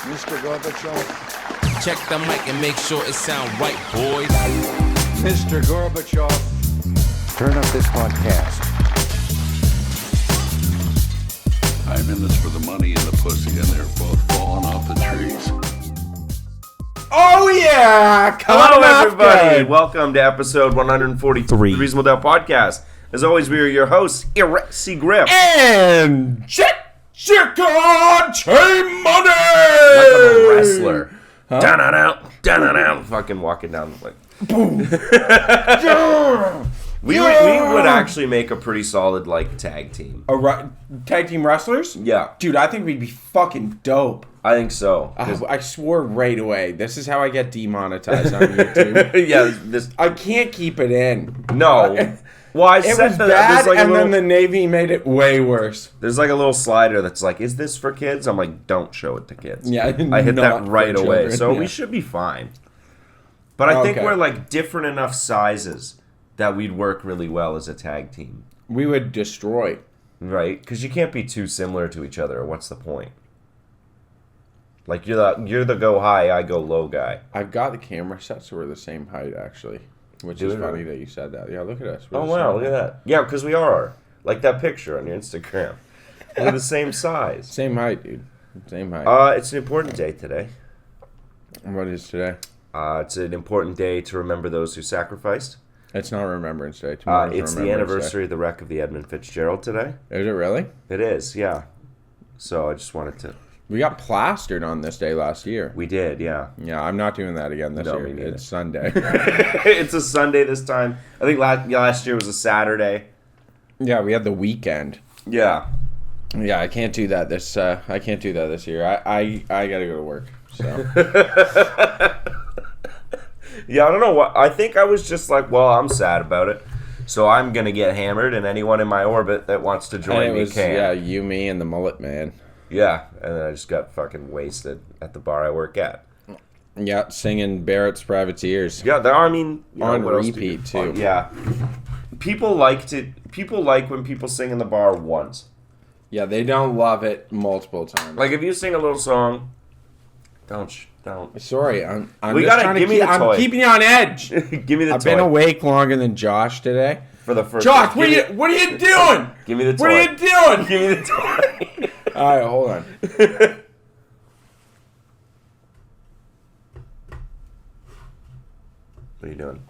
Mr. Gorbachev. Check the mic and make sure it sound right, boys. Mr. Gorbachev. Turn up this podcast. I'm in this for the money and the pussy, and they're both falling off the trees. Oh yeah! Hello, everybody. Welcome to episode 143 of the Reasonable Doubt Podcast. As always, we are your hosts, C. Griff. And Jessica J. Money! Like I'm a wrestler. Da-da-da, fucking walking down like... Boom! We would actually make a pretty solid, like, tag team. Tag team wrestlers? Yeah. Dude, I think we'd be fucking dope. I think so. I swore right away. This is how I get demonetized on YouTube. Yeah, I can't keep it in. No. Well, I It said was that bad, there's like then the Navy made it way worse. There's like a little slider that's like, is this for kids? I'm like, don't show it to kids. Yeah, I hit not that right for away. children, So yeah. we should be fine. But I think Okay. we're like different enough sizes that we'd work really well as a tag team. We would destroy. Right? Because you can't be too similar to each other. What's the point? Like, you're the go high, I go low guy. I've got the camera set so we're the same height, actually. Which is funny that you said that. Yeah, look at us. We're Oh, the wow, same look at height. that. Yeah, because we are. Like that picture on your Instagram. We're the same size. Same height, dude. Same height. It's an important day today. What is today? It's an important day to remember those who sacrificed. It's not Remembrance Day. Tomorrow's It's the Remembrance anniversary of the wreck of the Edmund Fitzgerald today. Day. Is it really? It is, yeah. So I just wanted to... We got plastered on this day last year. We did, yeah. Yeah, I'm not doing that again this No, year. me neither. It's Sunday. It's a Sunday this time. I think last year was a Saturday. Yeah, we had the weekend. Yeah. Yeah, I can't do that this. I can't do that this year. I gotta go to work. So Yeah, I don't know what... I think I was just like, well, I'm sad about it. So I'm going to get hammered, and anyone in my orbit that wants to join me can. Yeah, you, me, and the mullet man. Yeah, and then I just got fucking wasted at the bar I work at. Yeah, singing Barrett's Privateers. Yeah, I mean... On what else do you- repeat, too. Yeah. People like when people sing in the bar once. Yeah, they don't love it multiple times. Like, if you sing a little song, don't. Sorry, I'm We just gotta- trying to give me keep. the toy. I'm keeping you on edge. Give me the I've toy. been awake longer than Josh today. For the first Josh, time. what are you doing? Give me the toy. What are you doing? Give me the toy. All right, hold on. What are you doing?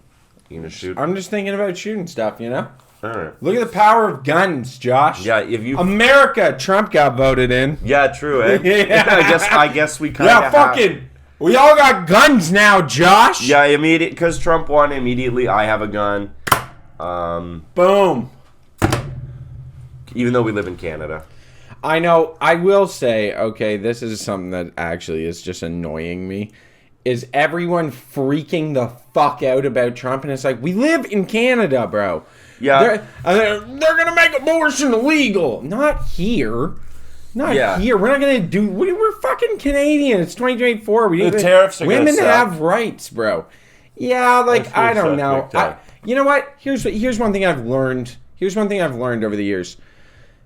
You gonna shoot? I'm just thinking about shooting stuff, you know? Alright. Look at the power of guns, Josh. Yeah, if you... America, Trump got voted in. Yeah, true, eh? Yeah. I guess we kind Yeah, of fucking. We all got guns now, Josh. Yeah, immediate because Trump won. Immediately, I have a gun. Boom. Even though we live in Canada. I know. I will say, okay, this is something that actually is just annoying me. Is everyone freaking the fuck out about Trump? And it's like, we live in Canada, bro. Yeah. They're going to make abortion illegal. Not here. Not Yeah. here. We're not going to do... We're fucking Canadian. It's 2024. The tariffs are gonna Women suck. have rights, bro. Yeah, like, That's I gonna don't know. suck big time. You know what? Here's one thing I've learned. Here's one thing I've learned over the years.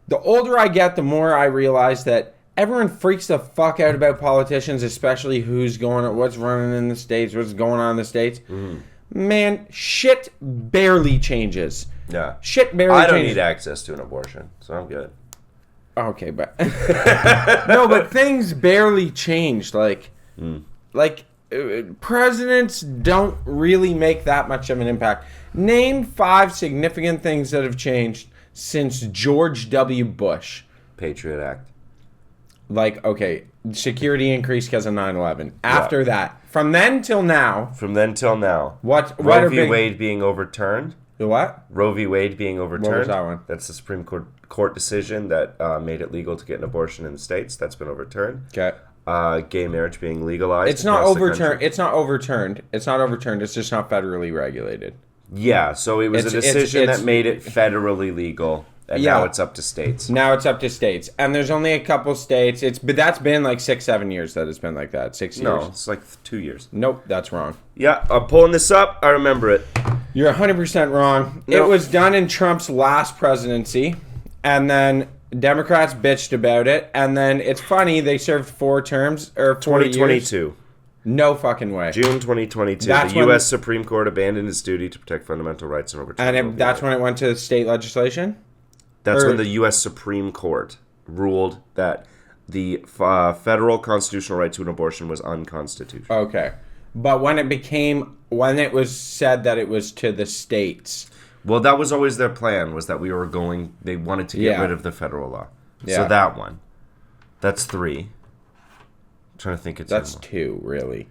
The older I get, the more I realize that everyone freaks the fuck out about politicians, especially what's running in the States, what's going on in the States. Man, shit barely changes. Yeah. Shit barely I don't changes. need access to an abortion, so I'm good. Okay, but no, but things barely changed. Like presidents don't really make that much of an impact. Name 5 significant things that have changed since George W. Bush. Patriot Act. Like, okay, security increased because of 9/11. After that, from then till now, From then till now. what Roe are v. big... Wade being overturned. What? Roe v. Wade being overturned. that one? That's the Supreme Court decision that made it legal to get an abortion in the States. That's been overturned. Okay. Gay marriage being legalized. It's not across the overturned. country. It's not overturned. It's not overturned. It's just not federally regulated. Yeah, so it was a It's- decision it's- that made it federally legal, and Yeah. now it's up to states. Now it's up to states, and there's only a couple states. But that's been like 6-7 years that it's been like that. 6 years. No, it's like 2 years. Nope, that's wrong. Yeah, I'm pulling this up. I remember it. You're 100% wrong. No. It was done in Trump's last presidency, and then Democrats bitched about it, and then it's funny, they served 4 terms, or 4 years. 2022. No fucking way. June 2022. That's The when- U.S. Supreme Court abandoned its duty to protect fundamental rights and overturn. That's when it went to state legislation? That's or- when the U.S. Supreme Court ruled that the federal constitutional right to an abortion was unconstitutional. Okay. But when it was said that it was to the states. Well, that was always their plan, was that they wanted to get Yeah. rid of the federal law. Yeah. So that one. That's 3. I'm trying to think it's That's 2, really.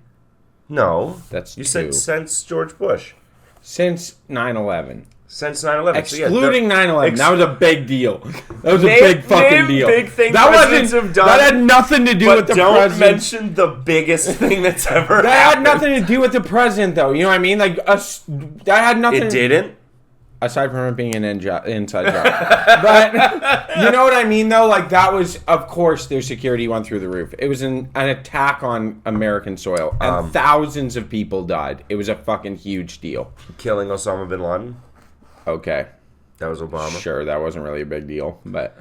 No. That's you 2. said since George Bush. Since 9/11. Since 9/11. Excluding 9/11. That was a big deal. That was a Name- big fucking name deal. big thing that presidents have done, That had nothing to do But with the don't president. mention the biggest thing that's ever That had happened. nothing to do with the president, though. You know what I mean? Like, that had nothing. It didn't? Aside from it being an inside job. But, you know what I mean, though? Like, that was, of course, their security went through the roof. It was an attack on American soil. And thousands of people died. It was a fucking huge deal. Killing Osama bin Laden? Okay. That was Obama. Sure, that wasn't really a big deal. But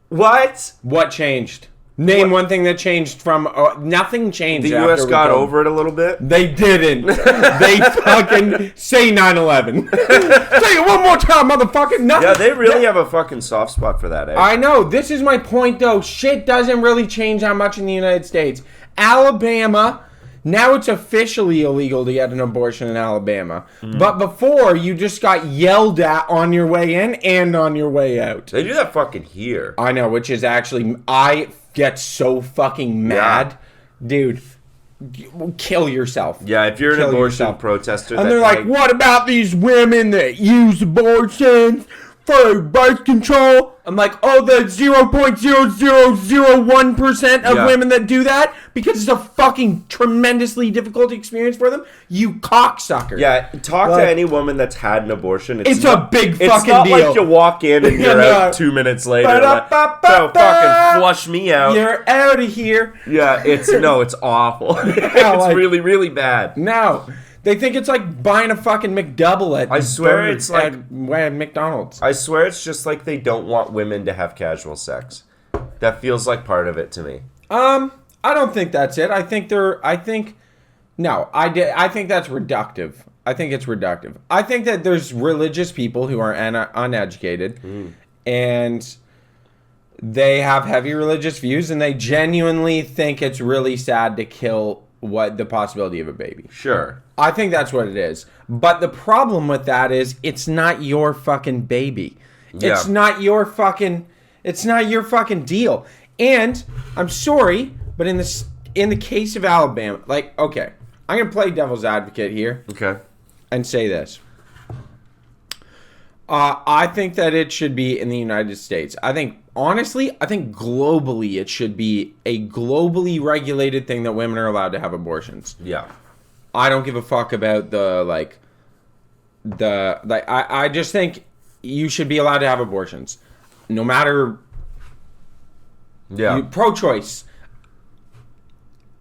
What? what changed? Name one thing that changed from... nothing changed The after U.S. we got told- over it a little bit? They didn't. They fucking say 9/11. Say it one more time, motherfucker. Nothing. Yeah, they really have a fucking soft spot for that, eh? I know. This is my point, though. Shit doesn't really change that much in the United States. Alabama, now it's officially illegal to get an abortion in Alabama. But before, you just got yelled at on your way in and on your way out. They do that fucking here. I know, which is actually... I get so fucking mad. Dude, kill yourself. Yeah, if you're an Kill abortion yourself. protester... And that, they're like, what about these women that use abortions for birth control? I'm like, oh, the 0.0001% of Yeah. women that do that? Because it's a fucking tremendously difficult experience for them? You cocksucker. Yeah, talk Like- to any woman that's had an abortion. It's a big It's fucking not deal. like you walk in and you're No. out 2 minutes later. Like, Ba-da-ba-ba-ba. so fucking flush me out. You're out of here. Yeah, it's awful. It's like- really, really bad. No. They think it's like buying a fucking McDouble at I swear it's like- at McDonald's. I swear it's just like they don't want women to have casual sex. That feels like part of it to me. I don't think that's it. I think I think that's reductive. I think it's reductive. I think that there's religious people who are uneducated and they have heavy religious views and they genuinely think it's really sad to kill the possibility of a baby. Sure. I think that's what it is. But the problem with that is it's not your fucking baby. Yeah. It's not your fucking deal. And I'm sorry, but in the case of Alabama, like, okay, I'm going to play devil's advocate here Okay. and say this. I think that it should be in the United States. Honestly, I think globally it should be a globally regulated thing that women are allowed to have abortions. Yeah. I don't give a fuck about I just think you should be allowed to have abortions. No matter Yeah. pro-choice.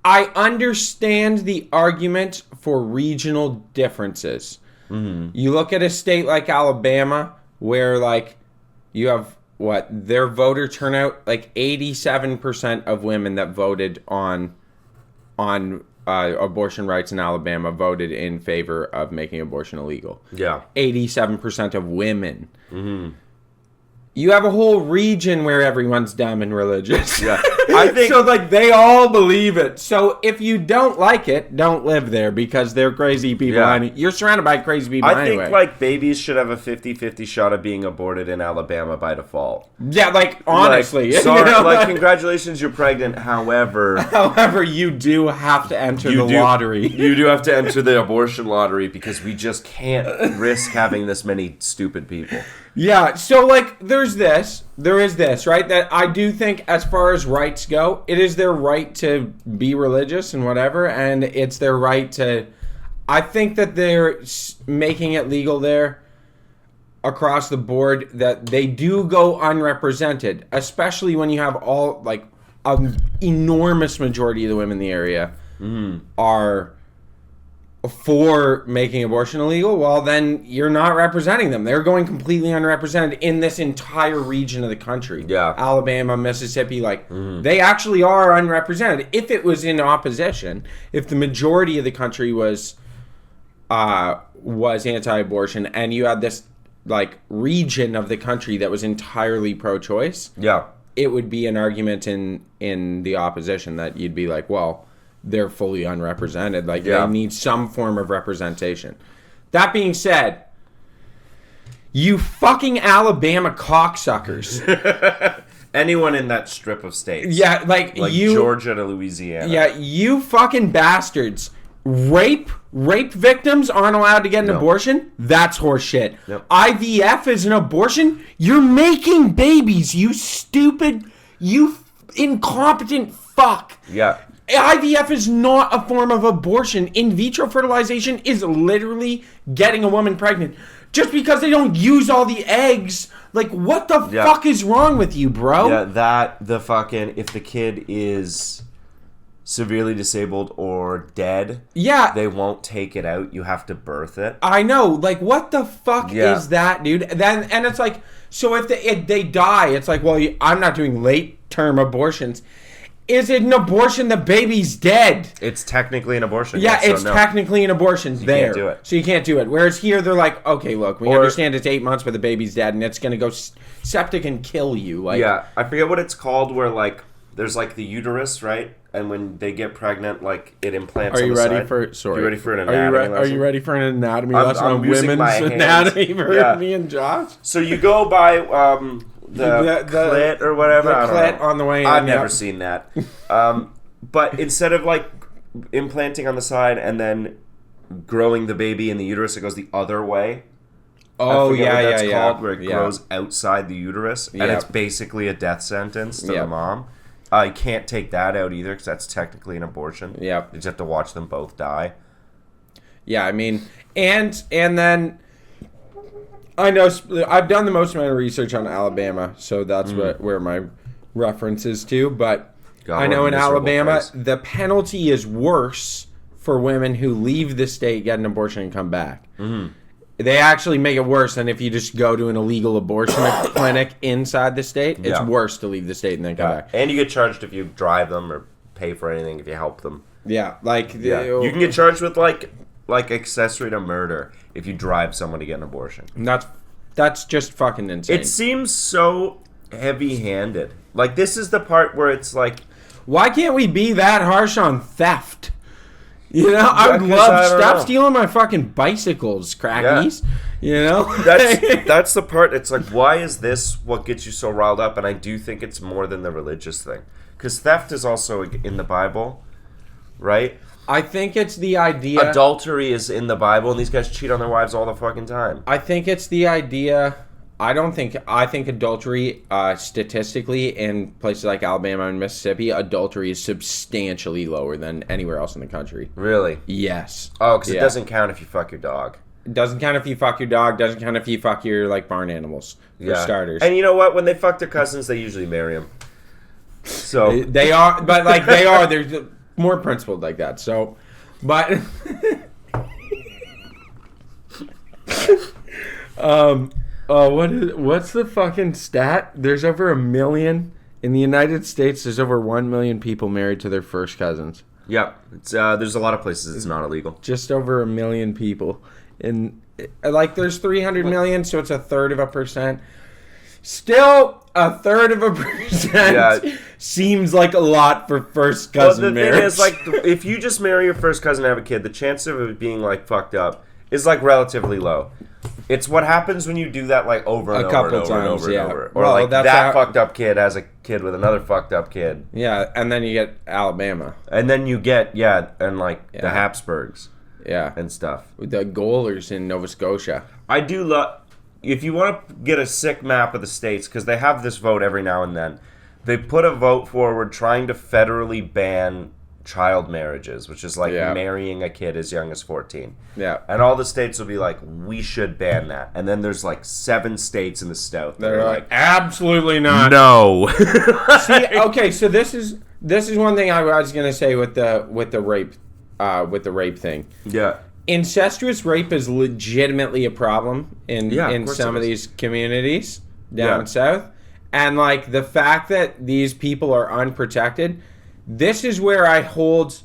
I understand the argument for regional differences. Mm-hmm. You look at a state like Alabama where like you have their voter turnout, like 87% of women that voted on abortion rights in Alabama voted in favor of making abortion illegal. Yeah. 87% of women. Mm-hmm. You have a whole region where everyone's dumb and religious. Yeah. I think So, like, they all believe it. So, if you don't like it, don't live there because they're crazy people. Yeah. You're surrounded by crazy people I anyway. think like babies should have a 50-50 shot of being aborted in Alabama by default. Yeah, like, honestly. Like, sorry, you know, like congratulations, you're pregnant. However, however, you do have to enter the lottery. You do have to enter the abortion lottery because we just can't risk having this many stupid people. Yeah, so, like, there is this, right? That I do think, as far as rights go, it is their right to be religious and whatever, and it's their right to... I think that they're making it legal there across the board, that they do go unrepresented, especially when you have all, like, an enormous majority of the women in the area are for making abortion illegal, well, then you're not representing them. They're going completely unrepresented in this entire region of the country. Yeah. Alabama, Mississippi, they actually are unrepresented. If it was in opposition, if the majority of the country was anti-abortion, and you had this region of the country that was entirely pro-choice, Yeah. it would be an argument in the opposition that you'd be like, well, they're fully unrepresented. Yeah. They need some form of representation. That being said, you fucking Alabama cocksuckers. Anyone in that strip of states. Yeah, you... Georgia to Louisiana. Yeah, you fucking bastards. Rape victims aren't allowed to get an abortion? That's horseshit. Yep. IVF is an abortion? You're making babies, you stupid, you incompetent fuck. Yeah. IVF is not a form of abortion. In vitro fertilization is literally getting a woman pregnant. Just because they don't use all the eggs, what the fuck is wrong with you, bro? Yeah, if the kid is severely disabled or dead, they won't take it out. You have to birth it. I know. What the fuck is that, dude? And it's so if they die, it's well, I'm not doing late-term abortions. Is it an abortion? The baby's dead. It's technically an abortion. Yeah, it's technically an abortion there. Can't do it. So you can't do it. Whereas here, they're okay, look, we understand it's 8 months, but the baby's dead, and it's going to go septic and kill you. Yeah, I forget what it's called, where, there's, the uterus, right? And when they get pregnant, it implants on the side. Are you ready for an anatomy lesson? Are you ready for an anatomy lesson I'm on using women's my hands. anatomy for me and Josh? So you go by... the clit or whatever. The clit on the way in. I've never seen that. But instead of implanting on the side and then growing the baby in the uterus, it goes the other way. Oh, I forget what that's yeah. called, where it grows outside the uterus, and it's basically a death sentence to the mom. You can't take that out either, because that's technically an abortion. Yeah. You just have to watch them both die. Yeah, I mean, and then... I know I've done the most amount of research on Alabama, so that's where my reference is to. But I know in Alabama, the penalty is worse for women who leave the state, get an abortion, and come back. Mm-hmm. They actually make it worse than if you just go to an illegal abortion clinic inside the state. It's worse to leave the state and then come back. And you get charged if you drive them or pay for anything if you help them. Yeah, you can get charged with accessory to murder if you drive someone to get an abortion. That's just fucking insane. It seems so heavy-handed. This is the part where it's why can't we be that harsh on theft? I would love stop stealing my fucking bicycles, crackies. Yeah. That's the part. It's why is this what gets you so riled up? And I do think it's more than the religious thing, because theft is also in the Bible, right? I think it's the idea... Adultery is in the Bible, and these guys cheat on their wives all the fucking time. I think it's the idea... I think adultery, statistically, in places like Alabama and Mississippi, adultery is substantially lower than anywhere else in the country. Really? Yes. Oh, because it doesn't count if you fuck your dog. It doesn't count if you fuck your dog, doesn't count if you fuck your, barn animals, for starters. And you know what? When they fuck their cousins, they usually marry them. So... They are, but, they're... more principled like that. So, but what's the fucking stat? There's over 1 million in the United States. There's over 1 million people married to their first cousins. Yeah, it's there's a lot of places it's not illegal. Just over 1 million people, and there's 300 million, so it's 1/3%. Still, 1/3% seems like a lot for first cousin marriage. Thing is, if you just marry your first cousin and have a kid, the chance of it being fucked up is relatively low. It's what happens when you do that over and over and over and over. Or that fucked up kid has a kid with another fucked up kid. Yeah, and then you get Alabama. And then you get the Habsburgs. Yeah, and stuff. The Goalers in Nova Scotia. I do love. If you want to get a sick map of the states, because they have this vote every now and then, they put a vote forward trying to federally ban child marriages, which is marrying a kid as young as 14. Yeah. And all the states will be we should ban that. And then there's 7 states in the South that are absolutely not. No. See, okay, so this is one thing I was gonna say with the rape thing. Yeah. incestuous rape is legitimately a problem in course some it of is. these communities down Yeah. south. And like the fact that these people are unprotected, this is where I hold.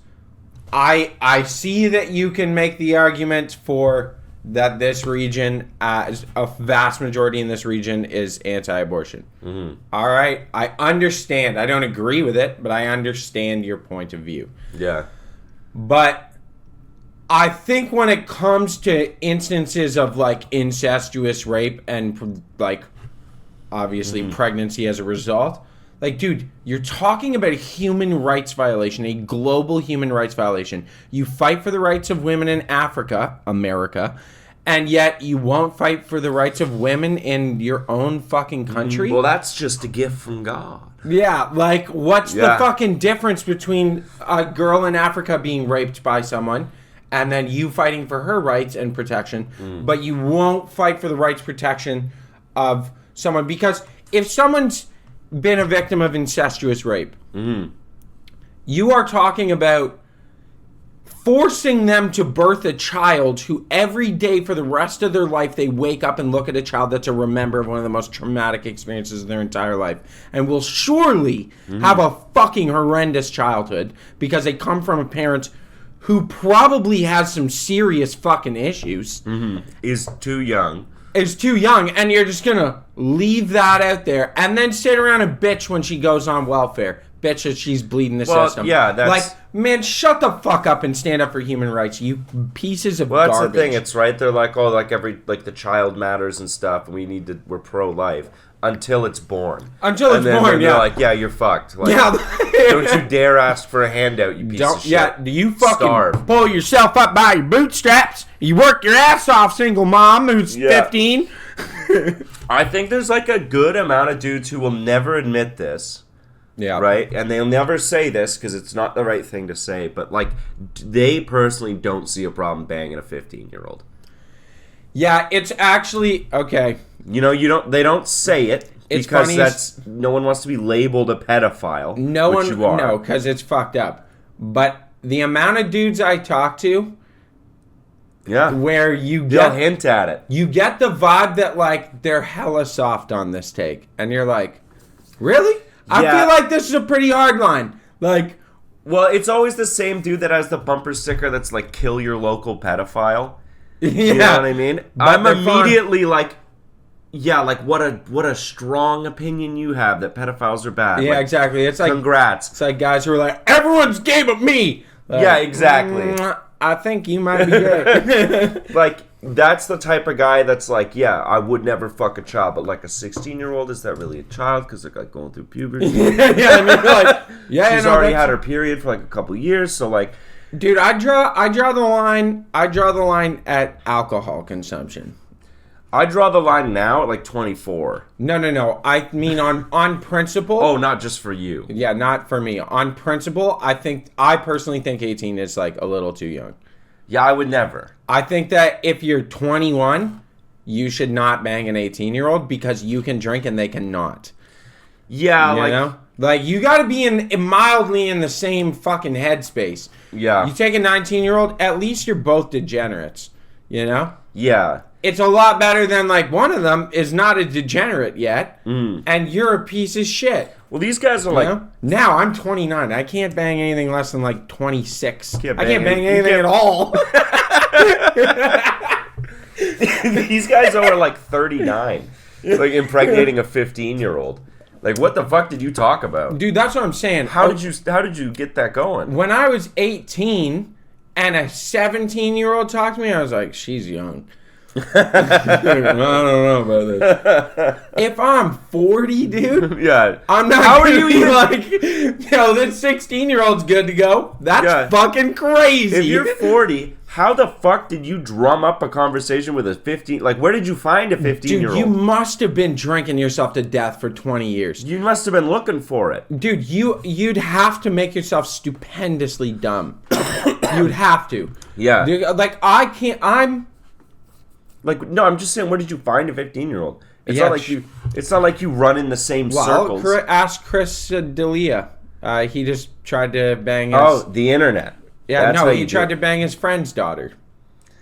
I see that you can make the argument for that this region, as a vast majority in this region, is anti-abortion. Mm-hmm. All right, I understand. I don't agree with it, but I understand your point of view. Yeah. But I think when it comes to instances of like incestuous rape and like obviously pregnancy as a result, like, dude, you're talking about a human rights violation, a global human rights violation. You fight for the rights of women in Africa, America, and yet you won't fight for the rights of women in your own fucking country? Well, that's just a gift from God. Yeah, like, what's the Yeah. fucking difference between a girl in Africa being raped by someone and then you fighting for her rights and protection, but you won't fight for the rights protection of someone? Because if someone's been a victim of incestuous rape, you are talking about forcing them to birth a child who every day for the rest of their life they wake up and look at a child that's a remember of one of the most traumatic experiences of their entire life and will surely have a fucking horrendous childhood because they come from a parent who probably has some serious fucking issues. Is too young. Is too young, and you're just gonna leave that out there and then sit around and bitch when she goes on welfare. Bitch that she's bleeding the system. Yeah, that's... Like, man, shut the fuck up and stand up for human rights, you pieces of Well, that's garbage. the thing. It's right. They're like, oh, like the child matters and stuff, and we're pro-life until it's born. Until it's and then born, when yeah. They're like, yeah, you're fucked. Like, Yeah. don't you dare ask for a handout, you piece of shit. Yeah, do you fucking Starve. pull yourself up by your bootstraps? You work your ass off, single mom who's Yeah. 15. I think there's like a good amount of dudes who will never admit this. Yeah. Right? And they'll never say this because it's not the right thing to say, but like they personally don't see a problem banging a 15-year-old. Yeah, it's actually okay. You know, they don't say it It's because funny no one wants to be labeled a pedophile. No which one, you are. no, because it's fucked up. But the amount of dudes I talk to, Yeah. where you They'll get hint at it. you get the vibe that like they're hella soft on this take, and you're like, really? I Yeah. feel like this is a pretty hard line. Like, Well, it's always the same dude that has the bumper sticker that's like "kill your local pedophile." yeah, You know what I mean? But I'm they're fun. immediately like, yeah, like what a strong opinion you have that pedophiles are bad. Yeah, Like, exactly. It's like congrats. It's like guys who are like, everyone's gay but me. Like, Yeah, exactly. I think you might be gay. Like that's the type of guy that's like, yeah, I would never fuck a child, but like a 16-year-old, is that really a child? Because they're like going through puberty. yeah, I mean, like, yeah, She's no, already that's- had her period for like a couple years, so like, Dude, I draw the line. I draw the line at alcohol consumption. I draw the line now at like 24. No. I mean on principle. Oh, not just for you. Yeah, not for me. On principle, I personally think 18 is like a little too young. Yeah, I would never. I think that if you're 21, you should not bang an 18-year-old because you can drink and they cannot. Yeah, You like, know? Like, you got to be mildly in the same fucking headspace. yeah, You take a 19-year-old, at least you're both degenerates. You know? yeah. It's a lot better than, like, one of them is not a degenerate yet, and you're a piece of shit. Well, these guys are You like, know? Now, I'm 29. I can't bang anything less than, like, 26. Can't I can't bang bang any- you anything can't- at all. these guys are like 39, like impregnating a 15-year-old. Like, what the fuck did you talk about? Dude, that's what I'm saying. How did you get that going? When I was 18 and a 17-year-old talked to me, I was like, she's young. I don't know about this. If I'm 40, dude, Yeah. I'm not How are gonna you be even like, yo, this 16-year-old's good to go. That's Yeah. fucking crazy. If you're 40, how the fuck did you drum up a conversation with a 15? Like, where did you find a 15-year-old? Dude, you must have been drinking yourself to death for 20 years. You must have been looking for it. Dude, you'd have to make yourself stupendously dumb. You'd have to. Yeah. Dude, like, I'm... Like, no, I'm just saying, where did you find a 15-year-old? It's Yeah, not like you. It's not like you run in the same circles. Ask Chris D'Elia. He just tried to bang his... Oh, the internet. yeah, That's no, how he you tried do to bang his friend's daughter.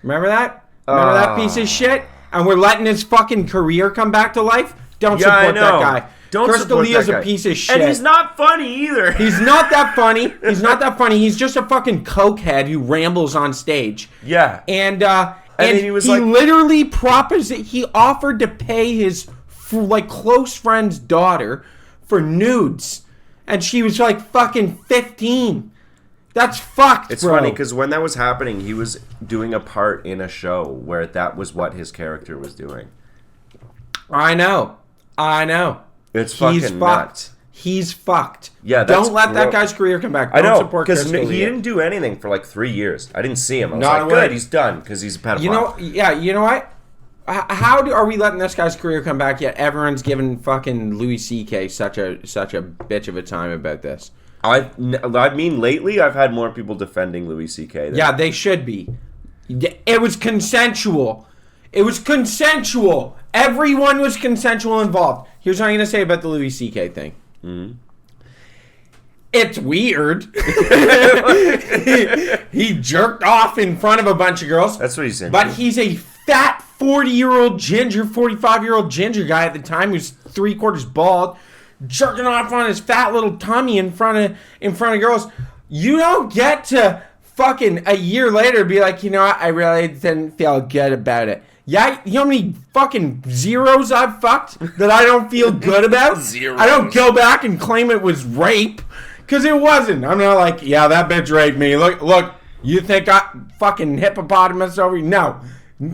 Remember that? Remember that piece of shit? And we're letting his fucking career come back to life? Don't support that guy. Don't Chris support D'Elia's that guy. a piece of shit. And he's not funny either. He's not that funny. He's not that funny. He's just a fucking cokehead who rambles on stage. Yeah. And he was like, literally he offered to pay his like close friend's daughter for nudes, and she was like fucking 15. That's fucked. It's bro. funny because when that was happening, he was doing a part in a show where that was what his character was doing. I know. It's fucking nuts. He's fucked. Yeah, that's don't let that guy's career come back. I Don't know, support because Chris he D'Elia. didn't do anything for like 3 years. I didn't see him. I was Not like, a word. good, he's done because he's a pedophile. You know what? Are we letting this guy's career come back yet? Everyone's giving fucking Louis C.K. such a bitch of a time about this. I mean, lately I've had more people defending Louis C.K. Yeah, they should be. It was consensual. Everyone was consensual involved. Here's what I'm going to say about the Louis C.K. thing. Mm-hmm. It's weird. he jerked off in front of a bunch of girls. That's what he's into. But he's a fat 40-year-old ginger, 45-year-old ginger guy at the time who's 3/4 bald, jerking off on his fat little tummy in front of girls. You don't get to fucking a year later be like, you know what, I really didn't feel good about it. Yeah, you know how many fucking zeros I've fucked that I don't feel good about? Zeros. I don't go back and claim it was rape, because it wasn't. I'm not like, yeah, that bitch raped me. Look, you think I fucking hippopotamus over you? No.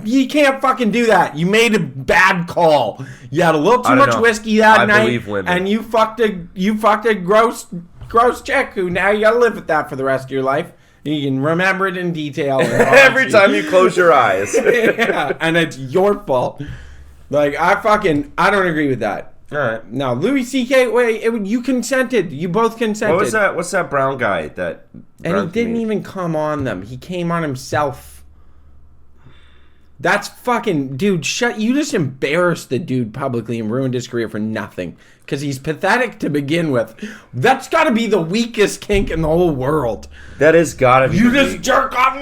You can't fucking do that. You made a bad call. You had a little too much whiskey that night, and you fucked a gross chick who now you gotta live with that for the rest of your life. You can remember it in detail. Every time you close your eyes. Yeah, and it's your fault. Like, I don't agree with that. All right. No, Louis C.K., you consented. You both consented. What was that? What's that brown guy that... And he didn't even come on them. He came on himself. That's fucking... Dude, you just embarrassed the dude publicly and ruined his career for nothing. Because he's pathetic to begin with. That's got to be the weakest kink in the whole world. That has got to be... You just jerk off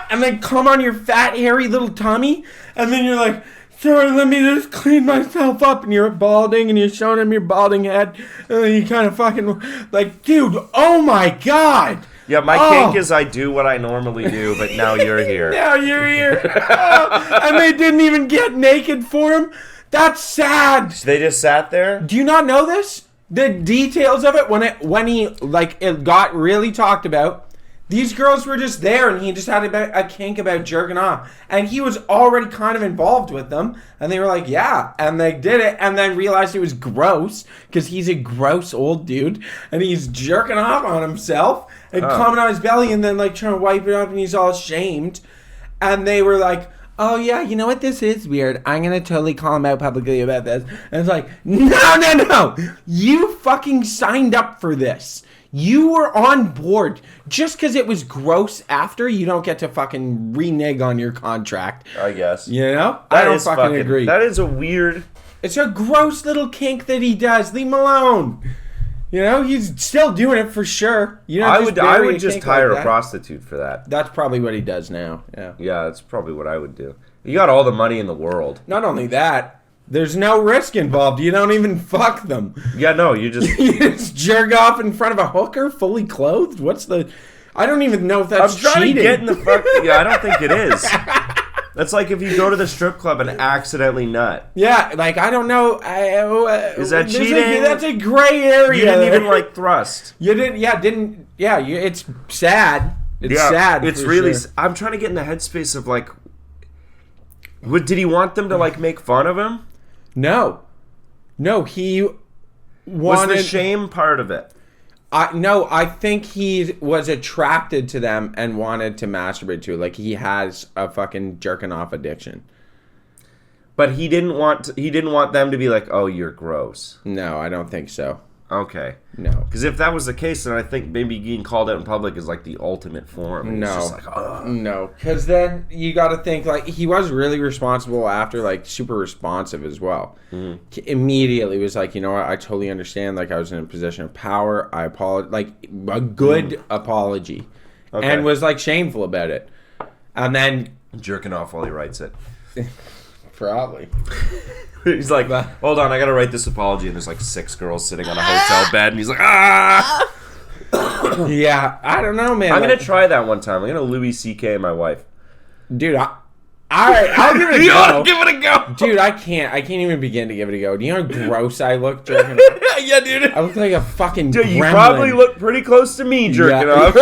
and then come on your fat, hairy little tummy. And then you're like, sorry, let me just clean myself up. And you're balding and you're showing him your balding head. And then you kind of fucking... Like, dude, oh my God. Yeah, my kink is I do what I normally do, but now you're here. Now you're here. And they didn't even get naked for him. That's sad. So they just sat there? Do you not know this? The details of it when it got really talked about. These girls were just there, and he just had a kink about jerking off, and he was already kind of involved with them, and they were like, yeah, and they did it, and then realized it was gross because he's a gross old dude, and he's jerking off on himself and coming on his belly, and then like trying to wipe it up, and he's all ashamed, and they were like, oh yeah, you know what, this is weird. I'm going to totally call him out publicly about this. And it's like, no. You fucking signed up for this. You were on board. Just because it was gross after, you don't get to fucking renege on your contract. I guess. You know? I don't fucking agree. That is a weird... It's a gross little kink that he does. Leave him alone. You know, he's still doing it for sure. You know, I would just hire a prostitute for that. That's probably what he does now. Yeah, that's probably what I would do. You got all the money in the world. Not only that, there's no risk involved. You don't even fuck them. Yeah, no, you just... You just jerk off in front of a hooker fully clothed? I don't even know if that's cheating. I'm trying to get in the fuck... Yeah, I don't think it is. That's like if you go to the strip club and accidentally nut. Yeah, like, I don't know. Is that cheating? That's a gray area. You didn't even, like, thrust. You didn't, it's sad. It's sad. It's really... Sure. I'm trying to get in the headspace of, like... Did he want them to, like, make fun of him? No, he wanted... Was the shame part of it? I think he was attracted to them and wanted to masturbate to. Like, he has a fucking jerking off addiction. But he didn't want them to be like, "Oh, you're gross." No, I don't think so. Okay. No. Because if that was the case, then I think maybe getting called out in public is like the ultimate form. No. It's just like, ugh. No. Because then you got to think, like, he was really responsible after, like, super responsive as well. Mm-hmm. Immediately was like, you know what, I totally understand. Like, I was in a position of power. I apologize. Like, a good apology. Okay. And was, like, shameful about it. And then Jerking off while he writes it. Probably. He's like, hold on, I gotta write this apology. And there's like 6 girls sitting on a hotel bed, and he's like, ah! Yeah, I don't know, man. I'm gonna try that one time. I'm gonna Louis C.K. my wife. Dude, I'll give it a You go. wanna give it a go? Dude, I can't even begin to give it a go. Do you know how gross I look jerking? Yeah, dude. I look like a fucking Dude, you gremlin. probably look pretty close to me jerking Yeah. off.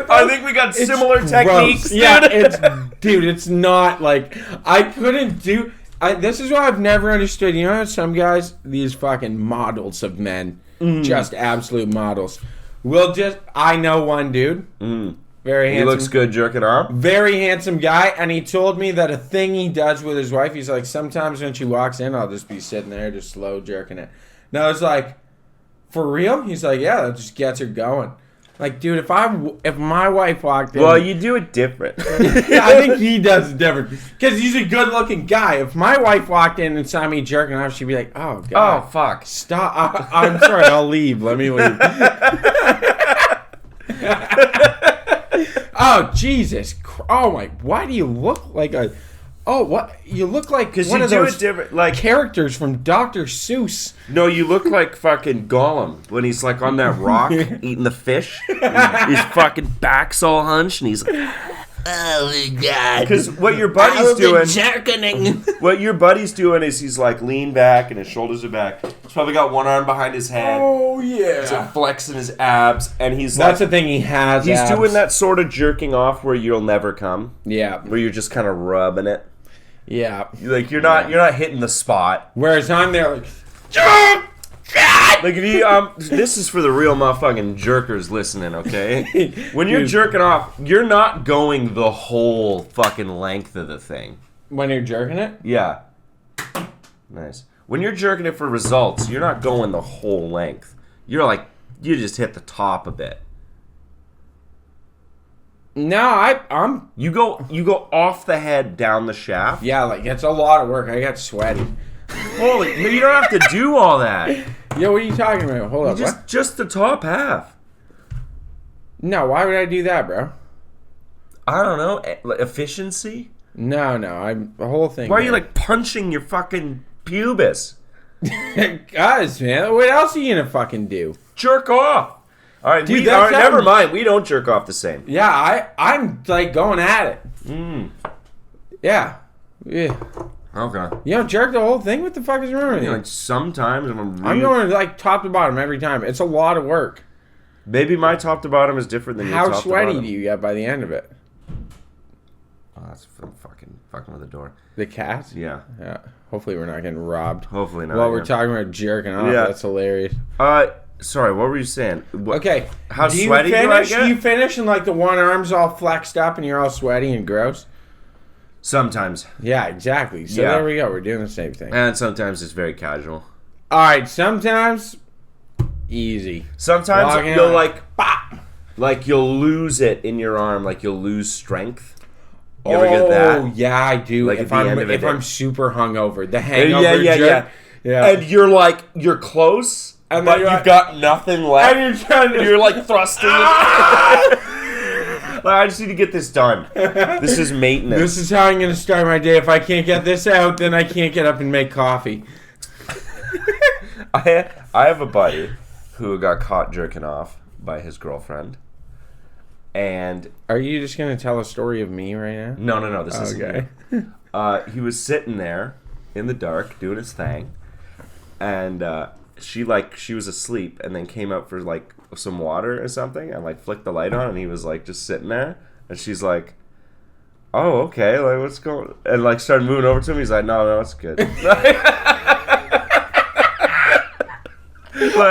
I think we got similar Gross. techniques, dude. Yeah, it's not like I couldn't do. This is what I've never understood. You know how some guys, these fucking models of men, just absolute models, will just. I know one dude, very handsome. He looks good jerking off. Very handsome guy, and he told me that a thing he does with his wife, he's like, sometimes when she walks in, I'll just be sitting there, just slow jerking it. And I was like, for real? He's like, yeah, that just gets her going. Like, dude, if my wife walked in... Well, you do it different. I think he does it different. Because he's a good-looking guy. If my wife walked in and saw me jerking off, she'd be like, oh, God. Oh, fuck. Stop. I'm sorry, I'll leave. Let me leave. Oh, Jesus. Oh, my... Why do you look like a... Oh, what? You look like one of those different, like characters from Dr. Seuss. No, you look like fucking Gollum when he's like on that rock eating the fish. His fucking back's all hunched and he's like, oh my God. Because what your buddy's doing, what your buddy's doing is he's like lean back and his shoulders are back. He's probably got one arm behind his head. Oh, yeah. He's like flexing his abs and he's That's like, the thing, he has he's abs. doing that sort of jerking off where you'll never come. Yeah. Where you're just kind of rubbing it. Yeah. Like you're not hitting the spot. Whereas I'm there like... Like if you this is for the real motherfucking jerkers listening, okay? When you're jerking off, you're not going the whole fucking length of the thing. When you're jerking it? Yeah. Nice. When you're jerking it for results, you're not going the whole length. You're like, you just hit the top a bit. No, I'm... You go off the head, down the shaft. Yeah, like, it's a lot of work. I got sweaty. Holy, you don't have to do all that. Yo, what are you talking about? Hold up, what? Just the top half. No, why would I do that, bro? I don't know. Efficiency? No, I'm... The whole thing. Why are you, like, punching your fucking pubis? Guys, man, what else are you gonna fucking do? Jerk off. All right, Dude, never mind. We don't jerk off the same. Yeah, I'm like going at it. Yeah. Okay. You don't jerk the whole thing? What the fuck is wrong with you? Like sometimes I'm going like top to bottom every time. It's a lot of work. Maybe my top to bottom is different than your top How to bottom. sweaty do you get by the end of it? Oh, that's from fucking with the door. The cat? Yeah. Yeah. Hopefully we're not getting robbed. Hopefully not. Well, we're talking about jerking off. Yeah. That's hilarious. Sorry, what were you saying? Okay. How do you sweaty finish, do I get? You finish and like the one arm's all flexed up and you're all sweaty and gross? Sometimes. Yeah, exactly. So Yeah. there we go. We're doing the same thing. And sometimes it's very casual. All right. Sometimes easy. Sometimes Logging you'll on. like you'll lose it in your arm, like you'll lose strength. You ever get that? Oh yeah, I do. Like if at the end of it, if I'm super hungover, the hangover. Yeah. And you're close, And but then you're you've got nothing left. And you're trying to. You're like thrusting. Like, I just need to get this done. This is maintenance. This is how I'm going to start my day. If I can't get this out, then I can't get up and make coffee. I have a buddy who got caught jerking off by his girlfriend. And Are you just going to tell a story of me right now? no, this isn't Okay. you. He was sitting there in the dark doing his thing, and she was asleep and then came out for like some water or something and like flicked the light on and he was like just sitting there and she's like, oh, okay, like what's going, and like started moving over to him. He's like, no, it's good. But,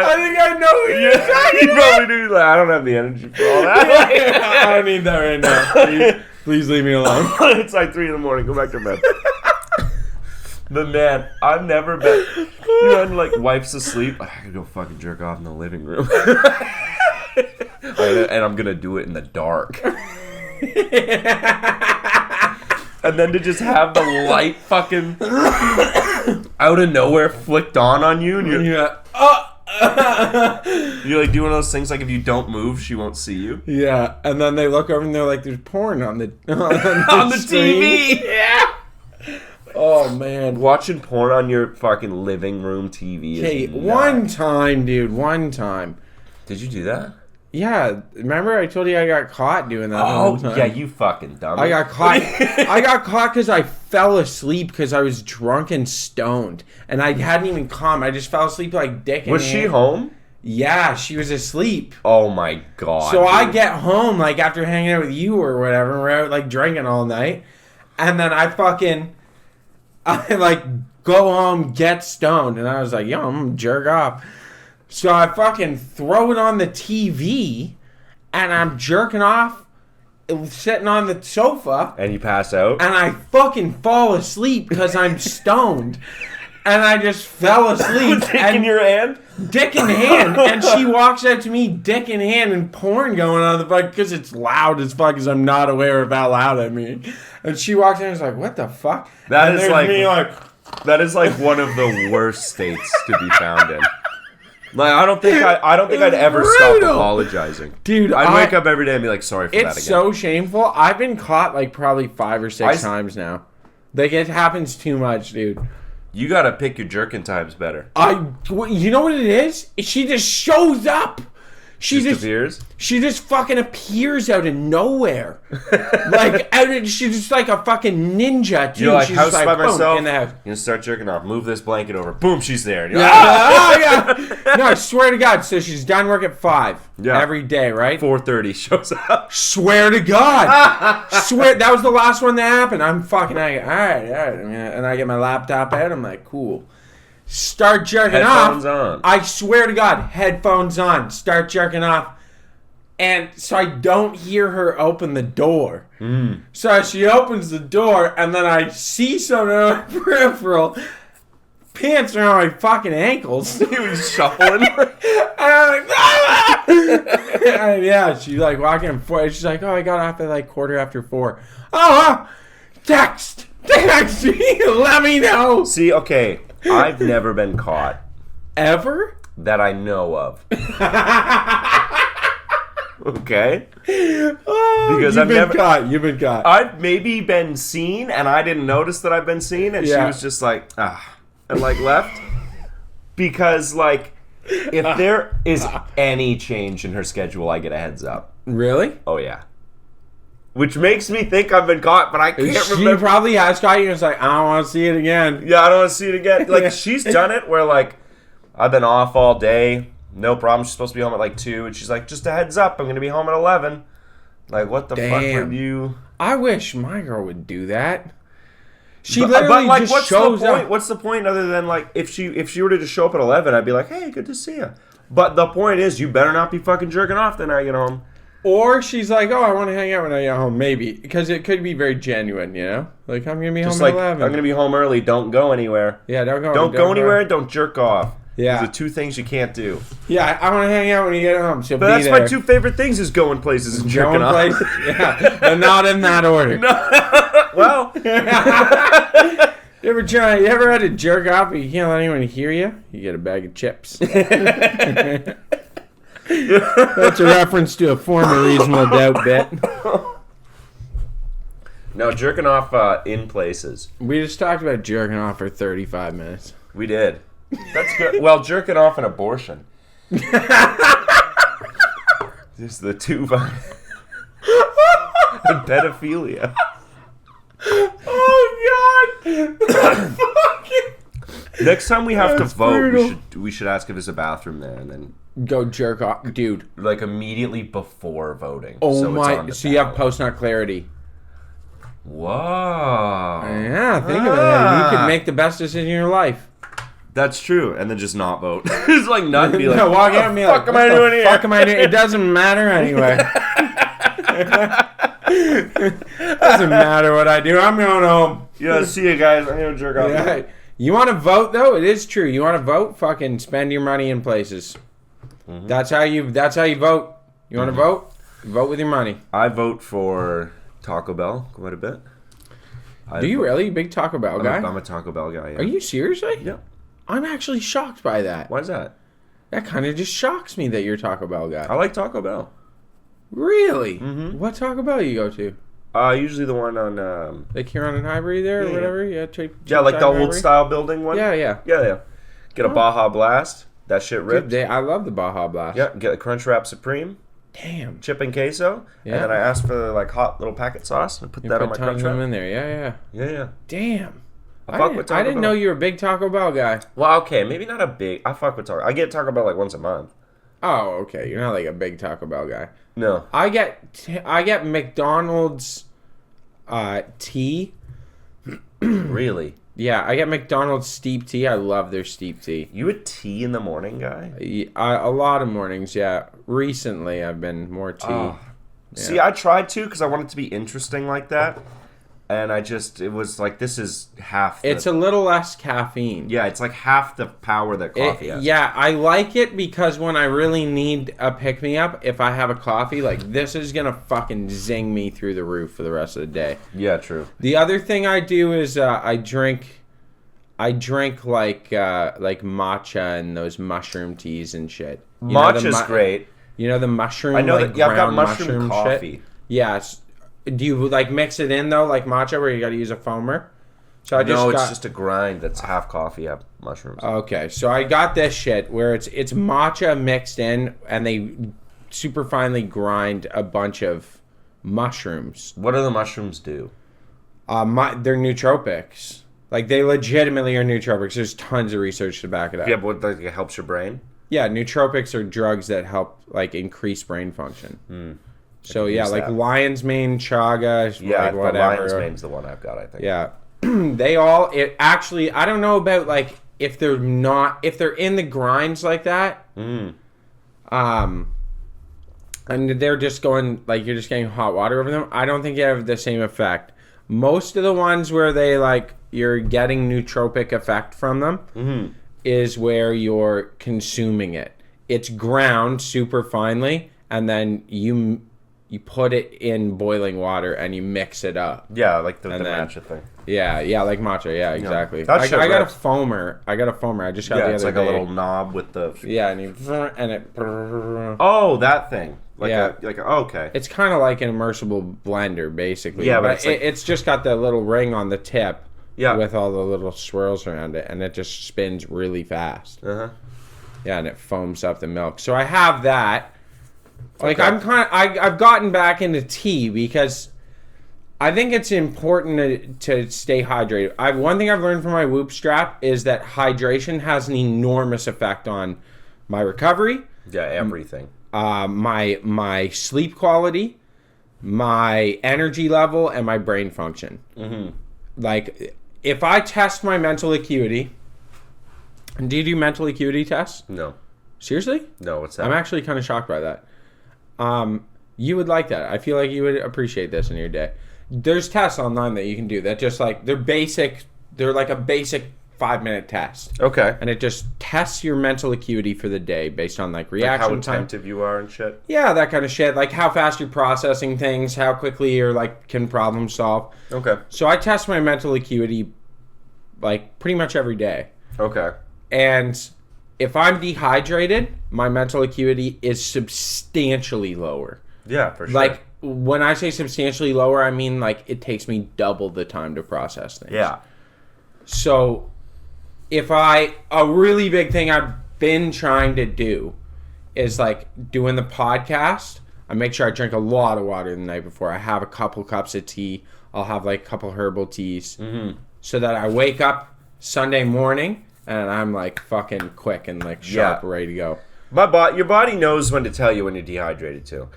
I think I know what you're talking you probably do. Like, I don't have the energy for all that. I don't need that right now. Please leave me alone. It's like 3 a.m. Go back to bed. But man, I've never been. You know, and like wife's asleep. I could go fucking jerk off in the living room, and I'm gonna do it in the dark. And then to just have the light fucking out of nowhere flicked on you, and you're You like do one of those things like if you don't move, she won't see you. Yeah, and then they look over and they're like, "There's porn on the On the TV. Yeah. Oh man, Watching porn on your fucking living room TV. hey, Is nuts. one time, dude, one time. Did you do that? Yeah, remember I told you I got caught doing that? Oh one time? yeah, you fucking dumb. I got caught. I got caught because I fell asleep because I was drunk and stoned, and I hadn't even come. I just fell asleep like dick. Was she home? Yeah, she was asleep. Oh my god. So dude. I get home like after hanging out with you or whatever. And we're out like drinking all night, and then I like go home, get stoned, and I was like, yo, I'm gonna jerk off. So I fucking throw it on the TV, and I'm jerking off, sitting on the sofa, And you pass out. and I fucking fall asleep because I'm stoned. And I just fell asleep. Dick and in your hand. dick in hand, and she walks out to me, dick in hand, and porn going on the fuck because it's loud as fuck, because I'm not aware of how loud I mean. And she walks in and is like, "What the fuck?" That and is there's like- me like, That is like one of the worst states to be found in. Like I don't think I'd ever stop Brutal. apologizing. Dude, I'd wake up every day and be like, sorry for that again. it's so shameful. I've been caught like probably 5 or 6 I- times now. Like it happens too much, dude. You gotta pick your jerking times better. You know what it is? She just shows up. She Just just appears. She just fucking appears out of nowhere. Like, she's just like a fucking ninja, too. You're like, she's house just by like, boom, myself. in the house. You're gonna start jerking off. Move this blanket over. Boom, she's there. And you're Yeah. like, Oh, yeah. No, I swear to God. So she's done work at 5 Yeah. every day, right? 4:30 shows up. Swear to God. Swear. That was the last one that happened. I'm fucking, all right. And I get my laptop out. I'm like, cool. Start jerking Headphones off. on. I swear to God, headphones on. Start jerking off. And so I don't hear her open the door. So she opens the door, and then I see something on my peripheral. Pants are on my fucking ankles. He was shuffling. And I'm like, "Ah!" And yeah, she like walking in for. She's like, "Oh, I got off at like 4:15. Oh, text me, let me know." See, okay, I've never been caught Ever? that I know of. Okay? Oh, Because you've I've been never- caught. You've been caught. I've maybe been seen and I didn't notice that I've been seen, and she Yeah. was just like, and like left. Because like, if there is any change in her schedule, I get a heads up. Really? Oh yeah. Which makes me think I've been caught, but I can't She remember. probably has caught you and it's like, I don't want to see it again. Yeah, I don't want to see it again. Like Yeah. she's done it where like I've been off all day, no problem. She's supposed to be home at like 2, and she's like, just a heads up, I'm gonna be home at 11. Like, what the fuck Damn. were you? I wish my girl would do that. She But literally like, just what's shows the point? up. What's the point other than like if she were to just show up at 11, I'd be like, hey, good to see you. But the point is, you better not be fucking jerking off then I get home. Or she's like, oh, I want to hang out when I get home. Maybe. Because it could be very genuine, you know? Like, I'm going to be Just home like, at 11. I'm gonna be home early. Don't go anywhere. Yeah, don't go. Don't go anywhere. Don't jerk off. Yeah. Those are 2 things you can't do. Yeah, I want to hang out when you get home. So But be that's there. my 2 favorite things: is going places and jerking Going off. places. Yeah, but not in that order. Well, You ever had to jerk off but you can't let anyone hear you? You get a bag of chips. That's a reference to a former Reasonable Doubt bit. no, jerking off in places. We just talked about jerking off for 35 minutes. We did. That's good. Well, jerking off and abortion. Just the 2. And pedophilia. Oh, God! Next time we have That's to vote, brutal. we should ask if there's a bathroom there, and then Go jerk off. Dude. like immediately before voting. Oh, so it's on my. the So you have ballot. post-nut clarity. Whoa. Yeah, think about that. You could make the best decision in your life. That's true, and then just not vote. It's like not be like, No, walk what out and be the like, fuck am what I the doing here? fuck am I doing? It doesn't matter anyway. Doesn't matter what I do. I'm going home. Yeah, see you guys. I'm gonna jerk off. Yeah. You want to vote though? It is true. You want to vote? Fucking spend your money in places. Mm-hmm. That's how you vote. You want to vote? Vote with your money. I vote for Taco Bell quite a bit. Do you really? Big Taco Bell guy? I'm a Taco Bell guy. Yeah. Are you seriously? Yep. I'm actually shocked by that. Why is that? That kind of just shocks me that you're a Taco Bell guy. I like Taco Bell. Really? Mm-hmm. What Taco Bell you go to? Usually the one on Like Huron and Highbury there or Yeah, whatever? Yeah, cheap like the old Highbury? style building one. Yeah. Yeah. Get a Baja Blast. That shit ripped. Dude, I love the Baja Blast. Yeah, get a Crunchwrap Supreme, Damn. chip and queso, Yeah. and then I asked for like hot little packet sauce and put You that on put my tons of them Crunchwrap. in there. Yeah. Yeah. Damn. I fuck with Taco I didn't Bell. know you were a big Taco Bell guy. Well, okay, maybe not a big. I fuck with Taco. I get Taco Bell like once a month. Oh, okay. You're not like a big Taco Bell guy. No. I get McDonald's tea. Really? Yeah, I get McDonald's steep tea. I love their steep tea. You a tea in the morning guy? A lot of mornings, yeah. Recently, I've been more tea. Oh. See, I tried to because I wanted to be interesting like that, and it was like, this is half. It's a little less caffeine. Yeah, it's like half the power that coffee has. Yeah, I like it because when I really need a pick-me-up, if I have a coffee, like, this is going to fucking zing me through the roof for the rest of the day. Yeah, true. The other thing I do is I drink like matcha and those mushroom teas and shit. Matcha's great. You know the mushroom. I know like, that. Yeah, I've got ground mushroom coffee. Shit? Yes. Do you like mix it in though, like matcha, where you got to use a foamer? So It's just a grind that's half coffee, half mushrooms. Okay, so I got this shit where it's matcha mixed in, and they super finely grind a bunch of mushrooms. What do the mushrooms do? They're nootropics. Like, they legitimately are nootropics. There's tons of research to back it up. Yeah, but like, it helps your brain? Yeah, nootropics are drugs that help, like, increase brain function. So, yeah, like lion's mane, chaga, Yeah, like, the whatever. lion's mane's the one I've got, I think. Yeah. I don't know about, like, if they're in the grinds like that, and they're just going, like, you're just getting hot water over them, I don't think you have the same effect. Most of the ones where they, like, you're getting nootropic effect from them is where you're consuming it. It's ground super finely, and then you put it in boiling water and you mix it up. Yeah, like the then- matcha thing. Yeah, like matcha. Yeah, exactly. That I shit got a rips. foamer. I got a foamer. I just got Yeah, the it's other like day. a little knob with the... Yeah, and it. Oh, that thing. Yeah. Okay. It's kind of like an immersible blender, basically. Yeah, but but it's like- it's just got the little ring on the tip. Yeah. With all the little swirls around it, and it just spins really fast. Uh-huh. Yeah, and it foams up the milk. So I have that. Like, Okay. I've gotten back into tea because I think it's important to stay hydrated. One thing I've learned from my Whoop strap is that hydration has an enormous effect on my recovery, Yeah, everything. my sleep quality, my energy level, and my brain function. Like, if I test my mental acuity, do you do mental acuity tests? No. Seriously? No, what's that? I'm actually kind of shocked by that. You would like that. I feel like you would appreciate this in your day. There's tests online that you can do that just like they're like a basic 5-minute test. Okay. And it just tests your mental acuity for the day based on like Like reaction how time. attentive you are and shit. Yeah, that kind of shit. Like how fast you're processing things, how quickly you're like can problem solve. Okay. So I test my mental acuity like pretty much every day. Okay. And if I'm dehydrated, my mental acuity is substantially lower. Yeah, for sure. Like, when I say substantially lower, I mean, like, it takes me double the time to process things. Yeah. So, a really big thing I've been trying to do is, like, doing the podcast. I make sure I drink a lot of water the night before. I have a couple cups of tea. I'll have, like, a couple herbal teas. So that I wake up Sunday morning and I'm, like, fucking quick and, like, sharp, ready to go. Your body knows when to tell you when you're dehydrated too.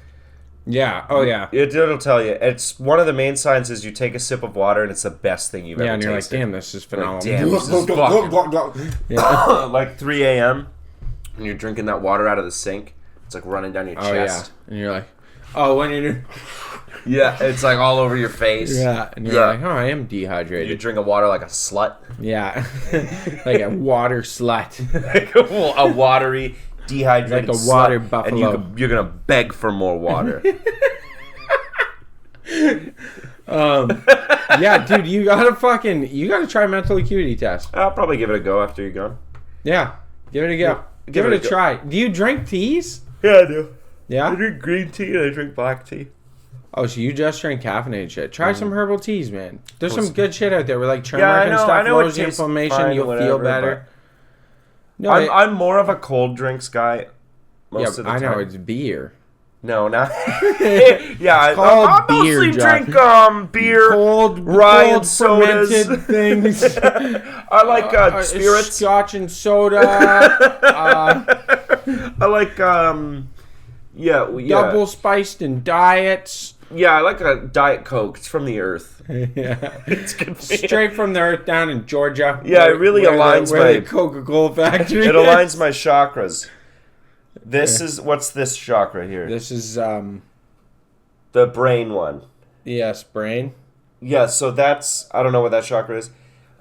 Yeah. Oh, yeah. It'll tell you. It's one of the main signs is you take a sip of water and it's the best thing you've Yeah, ever and you're like, tasted. damn, this is phenomenal. Damn, this is fucking... Like 3 a.m. and you're drinking that water out of the sink. It's like running down your Oh, chest. yeah. And you're like, oh, when you're... Yeah, it's like all over your face. Yeah. And you're like, oh, I am dehydrated. You drink a water like a slut. Yeah. Like a water slut. Like a watery, dehydrated Like a water slut, buffalo. And you're going to beg for more water. Yeah, dude, you gotta try mental acuity test. I'll probably give it a go after you're gone. Yeah. Give it a go. Give it a go. try. Do you drink teas? Yeah, I do. I Yeah. drink green tea and I drink black tea. Oh, so you just drink caffeinated shit. Try some herbal teas, man. There's some good shit out there with like turmeric Yeah, I and know- stuff. I know it Lowers the tastes inflammation. fine, You'll whatever, feel better. No, I'm more of a cold drinks guy. yeah, Most of the I time. know it's beer. No, not. Yeah, called I beer, mostly Josh. drink beer, rye and sodas. fermented things. I like spirits. Scotch and soda. I like yeah. Double spiced in diets. Yeah, I like a Diet Coke. It's from the earth. Yeah. It's good. Straight from the earth down in Georgia. Yeah, it really aligns where my- the Coca-Cola factory. It aligns my chakras. This is what's this chakra here? This is The brain one. yes, brain. Yeah, so that's I don't know what that chakra is.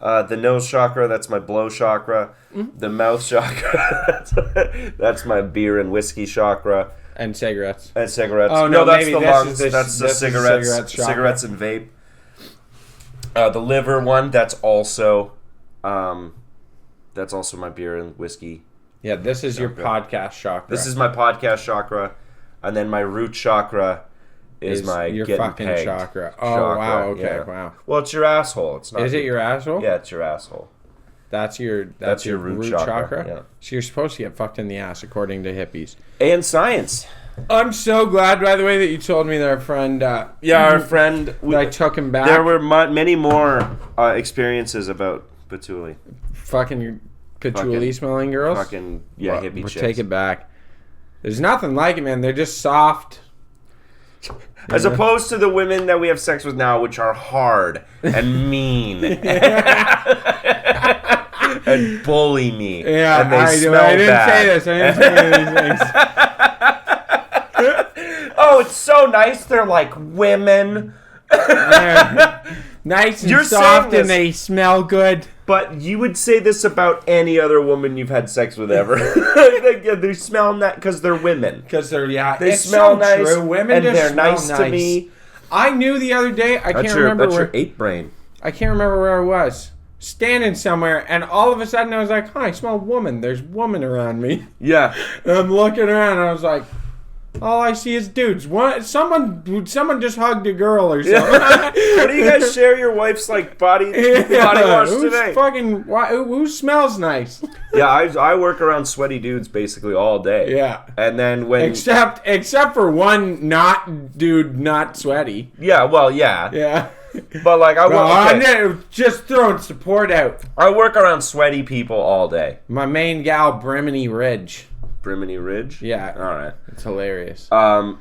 The nose chakra, that's my blow chakra. The mouth chakra, that's my beer and whiskey chakra. And cigarettes. And cigarettes. Oh, no, that's maybe the this lungs. is this- That's the this is cigarettes. cigarettes chakra. Cigarettes and vape. The liver one, that's also my beer and whiskey. Yeah, this is your Chakra. podcast chakra. This is my podcast chakra, and then my root chakra is my your getting fucking pegged chakra. Oh, wow, okay, yeah. wow. Well, it's your asshole. It's not. Is it your asshole? Yeah, it's your asshole. That's your your root chakra, yeah. So you're supposed to get fucked in the ass according to hippies. And science. I'm so glad, by the way, that you told me that our friend. Yeah, our friend. That I took him back. There were many more experiences about patchouli. fucking patchouli smelling girls. Fucking yeah, hippie We'll chicks. take it back. There's nothing like it, man. They're just soft. As opposed to the women that we have sex with now, which are hard and mean and bully me. Yeah, and they I smell didn't bad. say this. I didn't say these things. Oh, it's so nice. They're like women. Yeah. Nice and You're soft, saying and this- they smell good. But you would say this about any other woman you've had sex with ever. They smell nice because they're women. Because they're They it's smell so nice, True. Women and just they're smell nice to me. I knew the other day. I can't remember That's where. your ape brain. I can't remember where I was. Standing somewhere, and all of a sudden I was like, "Huh, I smell woman. There's woman around me." Yeah. And I'm looking around, and I was like, "All I see is dudes. Someone just hugged a girl or something." What do you guys share your wife's like body wash Who's today? who smells nice? Yeah, I work around sweaty dudes basically all day. Yeah. And then when Except for one not sweaty. yeah, well, yeah. Yeah. But like Well, okay. I'm just throwing support out. I work around sweaty people all day. My main gal, Brimini Ridge. Brimini Ridge. Yeah. All right. It's hilarious. And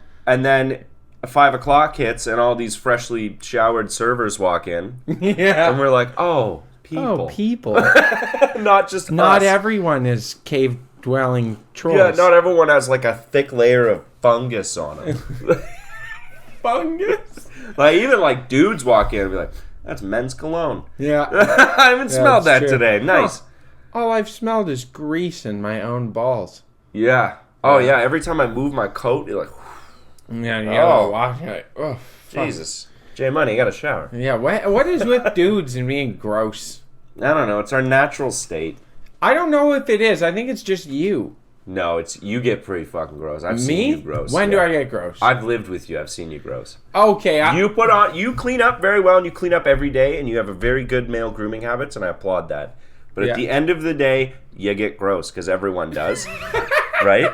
then 5 o'clock hits, and all these freshly showered servers walk in, and Yeah. we're like, "Oh, people, Oh, people. not just Not us." everyone is cave-dwelling trolls. Yeah, not everyone has like a thick layer of fungus on them. fungus. Like even like dudes walk in and be like, "That's men's cologne." Yeah. I haven't smelled that it's true. today. Nice. All I've smelled is grease in my own balls. Yeah. Oh yeah. Every time I move my coat, you're like, Yeah, you Oh. gotta wash it. Oh, fuck. Jesus. J Money, you got to shower. Yeah, what is with dudes and being gross? I don't know. It's our natural state. I don't know if it is. I think it's just you. No, it's you get pretty fucking gross. I've seen Me? you gross. When do yeah. I get gross? I've lived with you. I've seen you gross. Okay, You clean up very well, and you clean up every day, and you have a very good male grooming habits, and I applaud that. But Yeah. at the end of the day, you get gross because everyone does, right?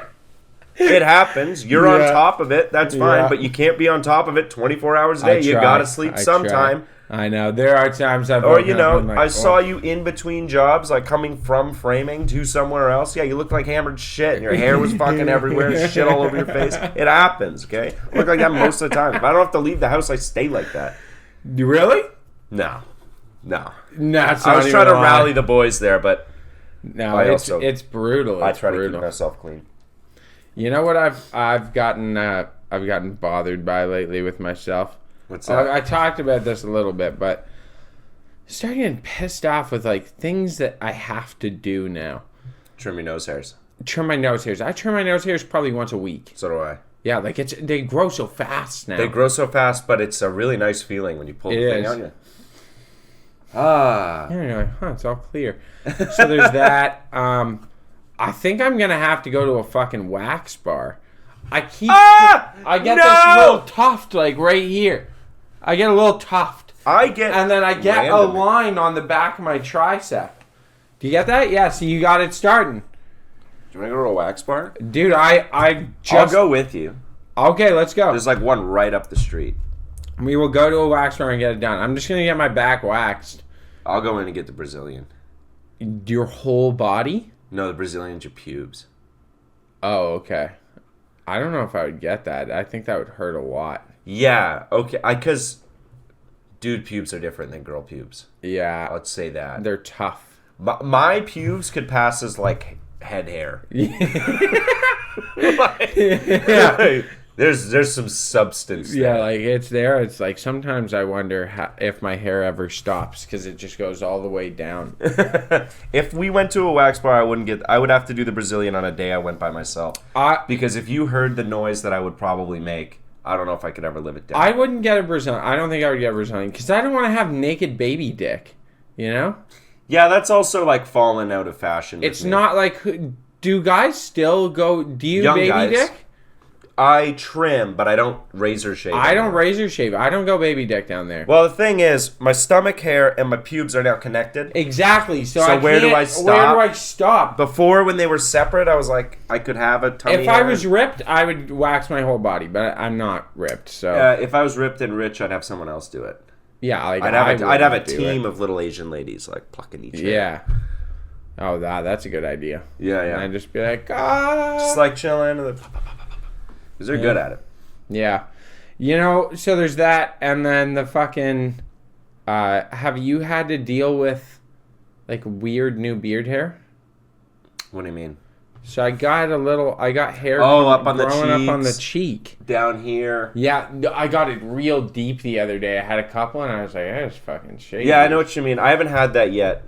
It happens. You're on Yeah. top of it. That's fine, Yeah. but you can't be on top of it 24 hours a day. You try. gotta sleep I sometime. try. I know. There are times I've Or woken you up know, and I'm I like, saw oh. you in between jobs, like coming from framing to somewhere else. Yeah, you look like hammered shit, and your hair was fucking everywhere, shit all over your face. It happens, okay? I look like that most of the time. If I don't have to leave the house, I stay like that. You really? No. No, it's I not was even trying to a lie. rally the boys there, but No, I it's also- brutal. I It's try to brutal. keep myself clean. You know what I've gotten bothered by lately with myself. What's that? I talked about this a little bit, but starting getting pissed off with like things that I have to do now. Trim your nose hairs. Trim my nose hairs. I trim my nose hairs probably once a week. So do I. Yeah, like they grow so fast now. They grow so fast, but it's a really nice feeling when you pull the It thing is. on you. Ah. Yeah, you're like, huh, it's all clear. So there's that. I think I'm gonna have to go to a fucking wax bar. I get this little tuft like right here. I get a little tuft. And then I get a line on the back of my tricep. Do you get that? Yeah, so you got it starting. Do you want to go to a wax bar? Dude, I'll go with you. Okay, let's go. There's like one right up the street. We will go to a wax bar and get it done. I'm just gonna get my back waxed. I'll go in and get the Brazilian. Your whole body? No, the Brazilian's your pubes. Oh, okay. I don't know if I would get that. I think that would hurt a lot. Yeah, okay. Because dude pubes are different than girl pubes. Yeah. Let's say that. They're tough. My pubes could pass as like head hair. Yeah. There's some substance there. Yeah, like it's there. It's like sometimes I wonder if my hair ever stops because it just goes all the way down. If we went to a wax bar, I would have to do the Brazilian on a day I went by myself. Because if you heard the noise that I would probably make, I don't know if I could ever live it down. I wouldn't get a Brazilian. I don't think I would get a Brazilian because I don't want to have naked baby dick. You know? Yeah, that's also like falling out of fashion. It's not like, do guys still go? Do you Young baby guys. dick? I trim, but I don't razor shave. I don't razor shave. I don't go baby dick down there. Well, the thing is, my stomach hair and my pubes are now connected. Exactly. So where do I stop? Where do I stop? Before, when they were separate, I was like, I could have a tummy If hair. I was ripped, I would wax my whole body, but I'm not ripped. So if I was ripped and rich, I'd have someone else do it. Yeah, like I'd have a team of little Asian ladies like plucking each hair. Yeah. Oh, that's a good idea. Yeah. And I'd just be like, just like chilling. Because they're good at it. Yeah. You know, so there's that, and then the fucking, have you had to deal with, like, weird new beard hair? What do you mean? So I got hair up on the growing up on the cheeks. cheek. Down here. Yeah, I got it real deep the other day. I had a couple, and I was like, that's fucking shady. Yeah, I know what you mean. I haven't had that yet.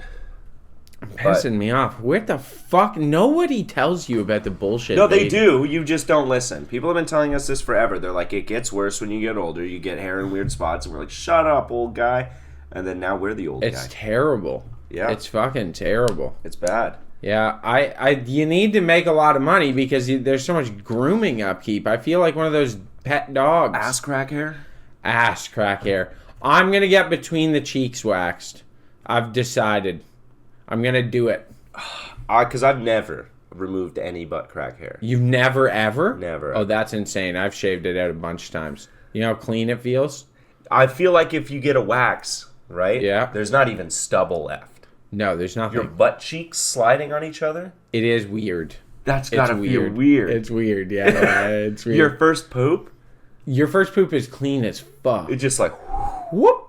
Pissing me off. What the fuck? Nobody tells you about the bullshit. No, they do. You just don't listen. People have been telling us this forever. They're like, it gets worse when you get older. You get hair in weird spots. And we're like, shut up, old guy. And then now we're the old guy. It's terrible. Yeah. It's fucking terrible. It's bad. Yeah, you need to make a lot of money because there's so much grooming upkeep. I feel like one of those pet dogs. Ass crack hair? Ass crack hair. I'm going to get between the cheeks waxed. I've decided. I'm going to do it. Because I've never removed any butt crack hair. You've never, ever? Never. Oh, that's insane. I've shaved it out a bunch of times. You know how clean it feels? I feel like if you get a wax, right? Yeah. There's not even stubble left. No, there's nothing. Your butt cheeks sliding on each other? It is weird. That's gotta feel weird. It's weird, yeah. It's weird. Your first poop? Your first poop is clean as fuck. It's just like, whoop.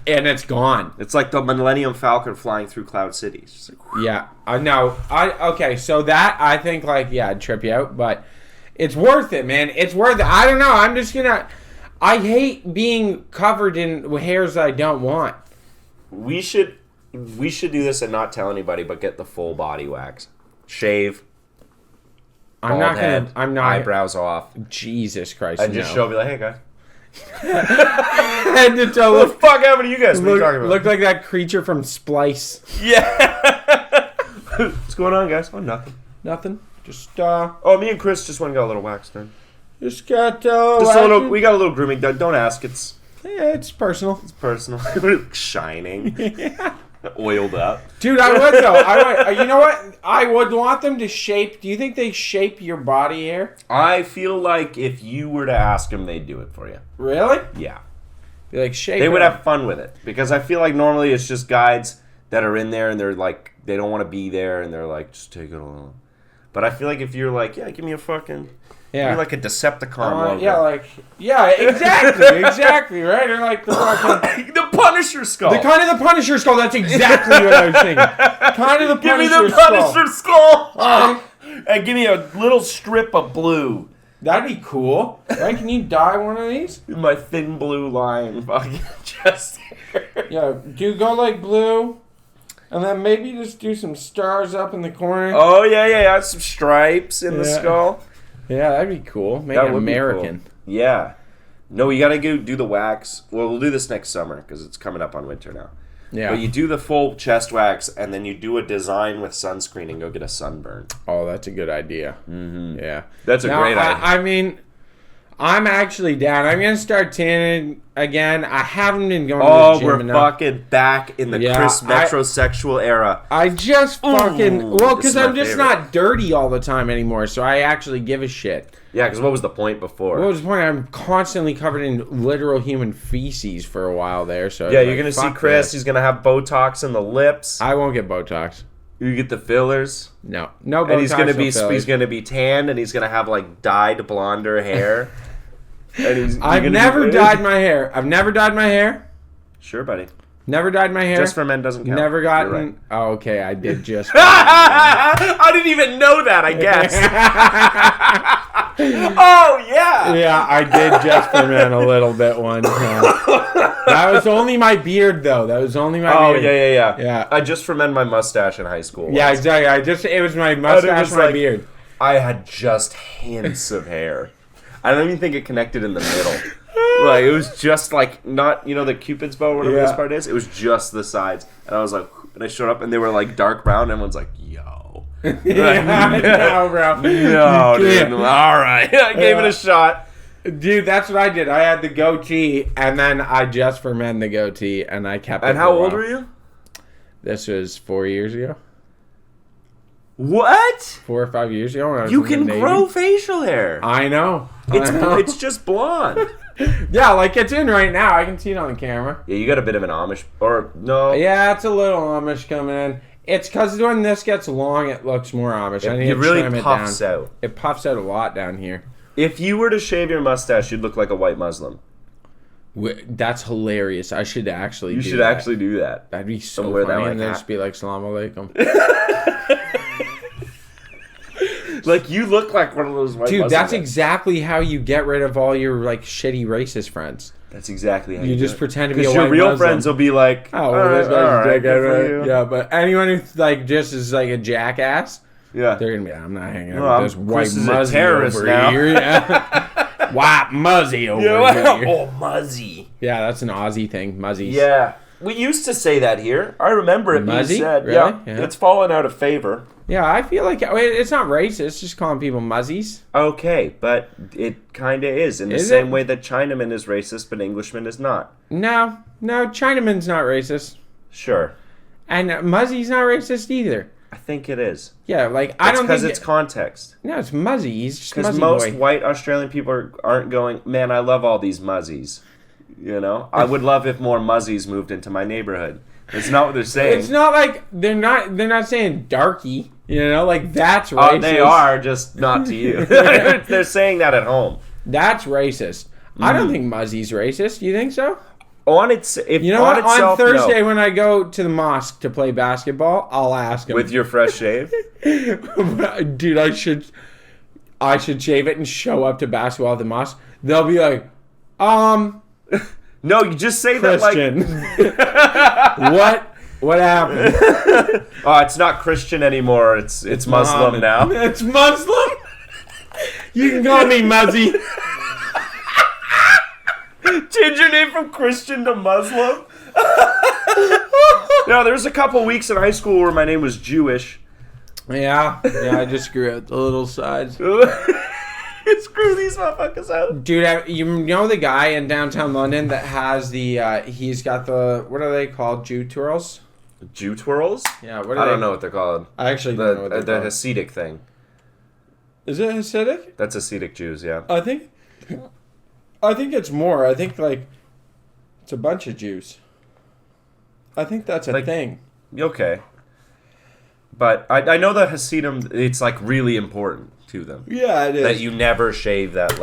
And it's gone. It's like the Millennium Falcon flying through Cloud City. It's just like, yeah, I know. Okay, so that I think it'd trip you out, but it's worth it, man. It's worth it. I don't know. I'm just gonna. I hate being covered in hairs that I don't want. We should do this and not tell anybody, but get the full body wax, shave. I'm not gonna. I'm not. Eyebrows off. Jesus Christ! And just show me like, hey guys. And to tell what the fuck happened to you guys? What are you talking about? Look like that creature from Splice. Yeah. What's going on, guys? Oh, nothing. Nothing. Just Oh, me and Chris just went and got a little wax done. Just got just a little. We got a little grooming done. Don't ask. It's personal. It's personal. Shining. Yeah. Oiled up. Dude, I would though. You know what? I would want them to shape. Do you think they shape your body hair? I feel like if you were to ask them, they'd do it for you. Really? Yeah. They shape. They would have fun with it because I feel like normally it's just guides that are in there and they're like they don't want to be there and they're like just take it along. But I feel like if you're like give me a fucking. Yeah. You're like a Decepticon logo. Exactly, right? Or like the fucking... the Punisher skull. The kind of the Punisher skull, that's exactly what I was thinking. Kind of the Punisher skull. Give me the Punisher skull! And give me a little strip of blue. That'd be cool. Right? Can you dye one of these? My thin blue line fucking chest hair. Yeah, go like blue. And then maybe just do some stars up in the corner. Oh, yeah. Some stripes in the skull. Yeah, that'd be cool. Make it American. Cool. Yeah. No, you gotta go do the wax. Well, we'll do this next summer because it's coming up on winter now. Yeah. But you do the full chest wax, and then you do a design with sunscreen and go get a sunburn. Oh, that's a good idea. Mm-hmm. Yeah. That's a great idea. I mean, I'm actually down. I'm going to start tanning again. I haven't been going to the gym we're enough. fucking back in the Chris metrosexual era. I just fucking... Well, because I'm just favorite. not dirty all the time anymore, so I actually give a shit. Yeah, because what was the point before? What was the point? I'm constantly covered in literal human feces for a while there, so... Yeah, you're going to see Chris. He's going to have Botox in the lips. I won't get Botox. You get the fillers. No Botox. And he's no gonna be tanned, and he's gonna have like dyed blonder hair. And I've never dyed my hair. I've never dyed my hair. Sure, buddy. Never dyed my hair. Just for men doesn't count. Never gotten. Right. Oh, okay, I did just. I didn't even know that. I guess. Oh yeah. Yeah, I did just for men a little bit once. That was only my beard, though. That was only my beard. Yeah. I just for men my mustache in high school. Yeah, exactly. It was my mustache, and my beard. I had just hints of hair. I don't even think it connected in the middle. Like, it was just like, not, the Cupid's bow or whatever this part is. It was just the sides. And I was like, and I showed up and they were like dark brown. And everyone's like, yo. No, bro. No, dude. All right. I gave it a shot. Dude, that's what I did. I had the goatee, and then I just for men the goatee, and I kept it. And how old were you? This was 4 years ago. What? 4 or 5 years ago. When I was You in the can Navy. grow facial hair. I know. It's just blonde. Yeah, like it's in right now. I can see it on the camera. Yeah, you got a bit of an Amish, or no? Yeah, it's a little Amish coming in. It's because when this gets long, it looks more Amish. I need It to really trim puffs it down. out. It puffs out a lot down here. If you were to shave your mustache, you'd look like a white Muslim. That's hilarious. I should actually. You do should that. actually do that. That'd be so Somewhere funny, that, and like, then just be like, "Salam alaikum." Like, you look like one of those white Dude, Muslim that's guys. exactly how you get rid of all your like shitty racist friends. That's exactly how You do just it. pretend to be a Because white your real Muslim. friends will be like, Oh, well, this guy's all a right, dickhead, good for right? you. Yeah, but anyone who like just is like a jackass, Yeah. they're gonna be, I'm not hanging Well, out with this white Chris is a muzzy terrorist over now. here. Yeah. White muzzy over here. Oh, Muzzy. Yeah, that's an Aussie thing, muzzies. Yeah. We used to say that here. I remember it Muzzy? being said. Really? Yeah. Yeah. It's fallen out of favor. Yeah, I feel like it's not racist, just calling people muzzies. Okay, but it kind of is. In the Is same it? way that Chinaman is racist, but Englishman is not. No, Chinaman's not racist. Sure. And muzzy's not racist either. I think it is. Yeah, like, I It's don't because think... it's context. No, it's muzzy. He's just Because muzzy most boy. white Australian people aren't going, man, I love all these muzzies. You know? I would love if more muzzies moved into my neighborhood. It's not what they're saying. It's not like they're not saying darky, like that's racist. They are, just not to you. They're saying that at home. That's racist. I don't think muzzy's racist. You think so? On its, if You know on what? itself, On Thursday no. when I go to the mosque to play basketball, I'll ask him. With your fresh shave? Dude, I should shave it and show up to basketball at the mosque. They'll be like, No, you just say Christian. that like What happened? oh, it's not Christian anymore. It's Muslim Muhammad. now. It's Muslim? You can call me Muzzy. Change your name from Christian to Muslim. No, there was a couple weeks in high school where my name was Jewish. Yeah, I just grew out the little sides. Screw these motherfuckers out. Dude, you know the guy in downtown London that has he's got the, what are they called, Jew twirls? Jew twirls? Yeah, what are I they? don't know what they're called. I actually don't know what The they're called. Hasidic thing. Is it Hasidic? That's Hasidic Jews, yeah. I think it's more. I think, like, it's a bunch of Jews. I think that's a thing. Okay. But I know that Hasidim, it's like really important to them. Yeah, it is. That you never shave that,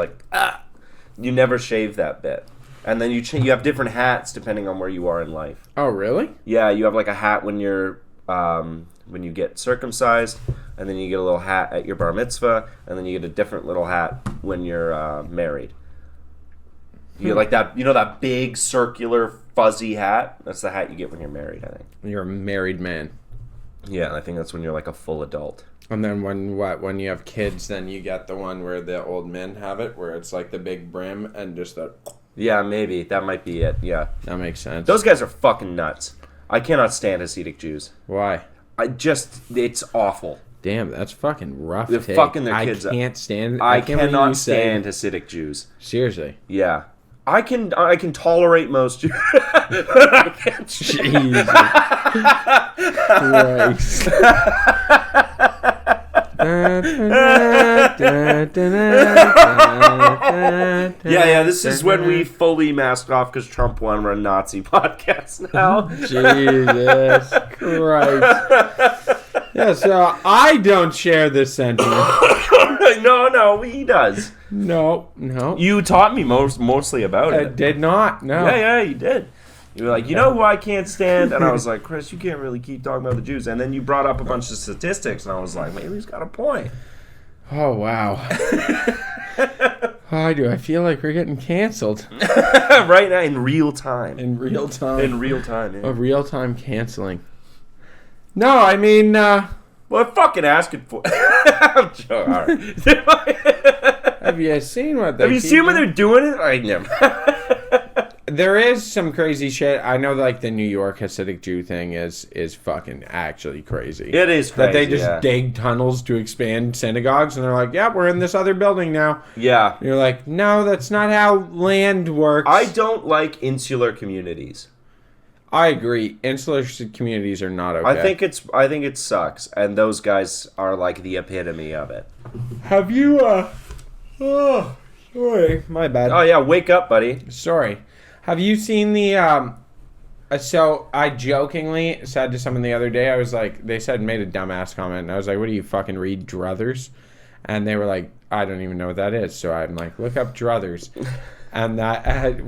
you never shave that bit. And then you have different hats depending on where you are in life. Oh, really? Yeah, you have like a hat when you're when you get circumcised, and then you get a little hat at your bar mitzvah, and then you get a different little hat when you're married. You get like that, that big circular fuzzy hat. That's the hat you get when you're married, I think. You're a married man. Yeah, I think that's when you're like a full adult. And then when you have kids, then you get the one where the old men have it, where it's like the big brim and just the... Yeah, maybe that might be it. Yeah, That makes sense. those guys are fucking nuts. I cannot stand Hasidic Jews. Why? It's awful. Damn, that's fucking rough. They're take. fucking their kids up. I can't stand. I can't believe cannot you said- stand Hasidic Jews. Seriously. Yeah. I can tolerate most Jews. I can't Jesus Christ. Yeah, this is when we fully masked off because Trump won. We're a Nazi podcast now. Jesus Christ. Yeah, so I don't share this sentiment. No, he does. No. You taught me mostly about I it. did not, no. Yeah, you did. You were like, you know who I can't stand? And I was like, Chris, you can't really keep talking about the Jews. And then you brought up a bunch of statistics, and I was like, maybe he's got a point. Oh, wow. Why do I feel like we're getting canceled? Right now, in real time. In real time. In real time, yeah. A real-time canceling. No, I mean, Well, I'm fucking asking for I'm joking. All right. have you seen what they Have you keep seen when doing? they're doing it? I never. There is some crazy shit. I know, like, the New York Hasidic Jew thing is fucking actually crazy. It is crazy. That they just yeah. dig tunnels to expand synagogues, and they're like, yeah, we're in this other building now. Yeah. And you're like, no, that's not how land works. I don't like insular communities. I agree. Insular communities are not okay. I think it sucks, and those guys are like the epitome of it. Have you, oh, sorry, my bad. Oh yeah, wake up, buddy. Sorry. Have you seen the, so I jokingly said to someone the other day, I was like, they said, made a dumbass comment, and I was like, what do you fucking read, Druthers? And they were like, I don't even know what that is. So I'm like, look up Druthers. And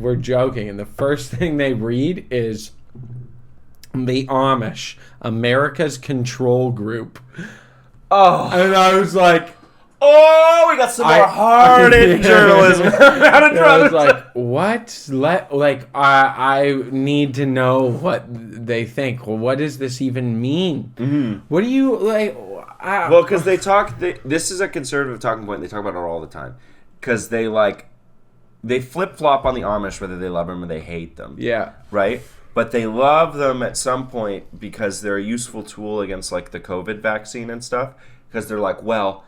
we're joking, and the first thing they read is the Amish, America's Control Group. Oh, And I was like, we got some more hard-hitting journalism. I was like, what? I need to know what they think. Well, what does this even mean? Mm-hmm. What do you, like... Well, because this is a conservative talking point. They talk about it all the time. Because they flip-flop on the Amish, whether they love them or they hate them. Yeah. Right? But they love them at some point because they're a useful tool against, like, the COVID vaccine and stuff. Because they're like, well...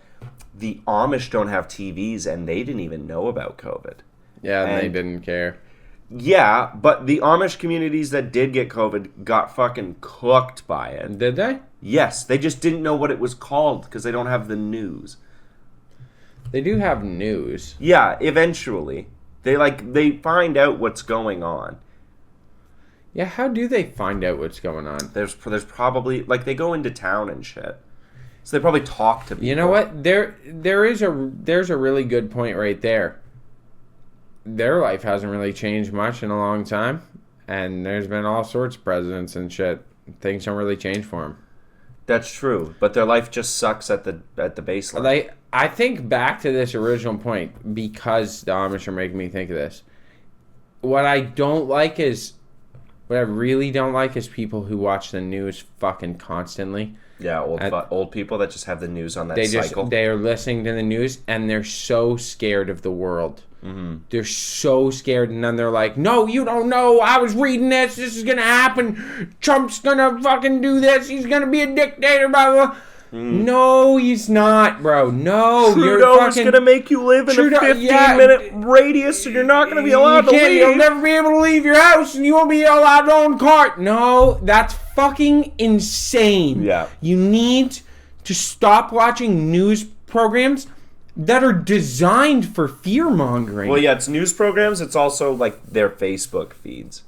The Amish don't have TVs, and they didn't even know about COVID. Yeah, and they didn't care. Yeah, but the Amish communities that did get COVID got fucking cooked by it. Did they? Yes, they just didn't know what it was called because they don't have the news. They do have news. Yeah, eventually. They find out what's going on. Yeah, how do they find out what's going on? There's probably, like, they go into town and shit. So they probably talk to people. You know what? There's a really good point right there. Their life hasn't really changed much in a long time, and there's been all sorts of presidents and shit. Things don't really change for them. That's true, but their life just sucks at the baseline. I think back to this original point because the Amish are making me think of this. What I really don't like is people who watch the news fucking constantly. Yeah, old people that just have the news on that cycle. They are listening to the news, and they're so scared of the world. Mm-hmm. They're so scared, and then they're like, no, you don't know. I was reading this. This is going to happen. Trump's going to fucking do this. He's going to be a dictator, blah, blah. No, he's not, bro. No, Trudeau's going to make you live in a 15-minute radius, and you're not going to be allowed to leave. You'll never be able to leave your house, and you won't be allowed to own a car. No, that's fucking insane. Yeah. You need to stop watching news programs that are designed for fear-mongering. Well, yeah, it's news programs. It's also, like, their Facebook feeds.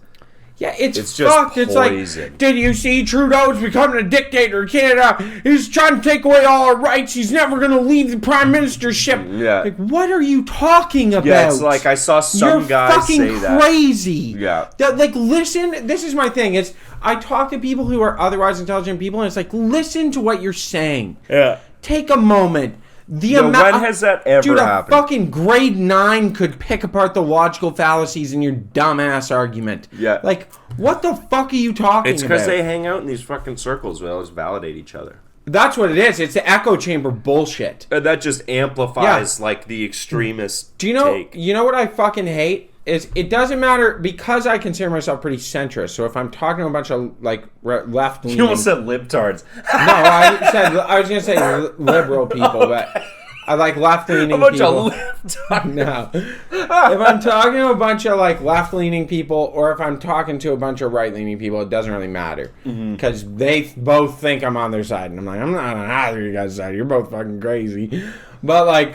Yeah, it's just fucked. poison. It's like, did you see Trudeau's becoming a dictator in Canada? He's trying to take away all our rights. He's never going to leave the prime ministership. Yeah. Like, what are you talking about? Yeah, it's like I saw some guys say that. You're fucking crazy. Yeah. Like, listen, this is my thing. It's, I talk to people who are otherwise intelligent people, and it's like, listen to what you're saying. Yeah. Take a moment. When has that ever happened? A fucking grade 9 could pick apart the logical fallacies in your dumbass argument. Yeah. Like, what the fuck are you talking about? It's because they hang out in these fucking circles where they'll just validate each other. That's what it is. It's the echo chamber bullshit. And that just amplifies, like, the extremist Do you know? take. You know what I fucking hate? is it doesn't matter because I consider myself pretty centrist. So if I'm talking to a bunch of like left leaning, You almost said libtards. no, I was gonna say liberal people, but I like left leaning A bunch people. of libtards. No, if I'm talking to a bunch of like left leaning people, or if I'm talking to a bunch of right leaning people, it doesn't really matter because they both think I'm on their side, and I'm like, I'm not on either of you guys' side. You're both fucking crazy, but like.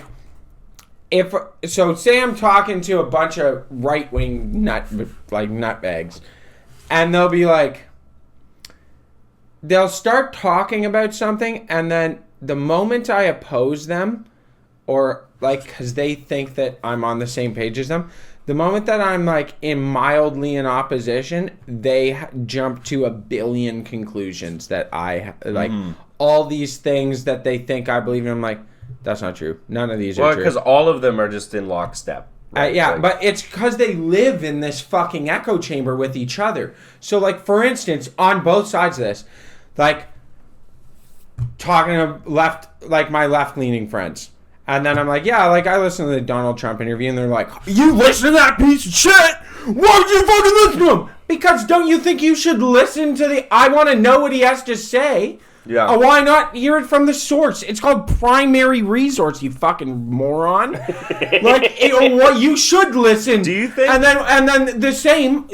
Say I'm talking to a bunch of right-wing nutbags, and they'll be like, they'll start talking about something, and then the moment I oppose them, or like, because they think that I'm on the same page as them, the moment that I'm like mildly in opposition, they jump to a billion conclusions that I like all these things that they think I believe in. I'm like, that's not true. None of these are true. Well, because all of them are just in lockstep. Right? Yeah, but it's because they live in this fucking echo chamber with each other. So, like, for instance, on both sides of this, like, talking to my left-leaning friends. And then I'm like, yeah, like, I listened to the Donald Trump interview, and they're like, you listen to that piece of shit? Why would you fucking listen to him? Because don't you think you should listen to I want to know what he has to say. Yeah. Why not hear it from the source? It's called primary resource, you fucking moron. You should listen. Do you think? And then the same.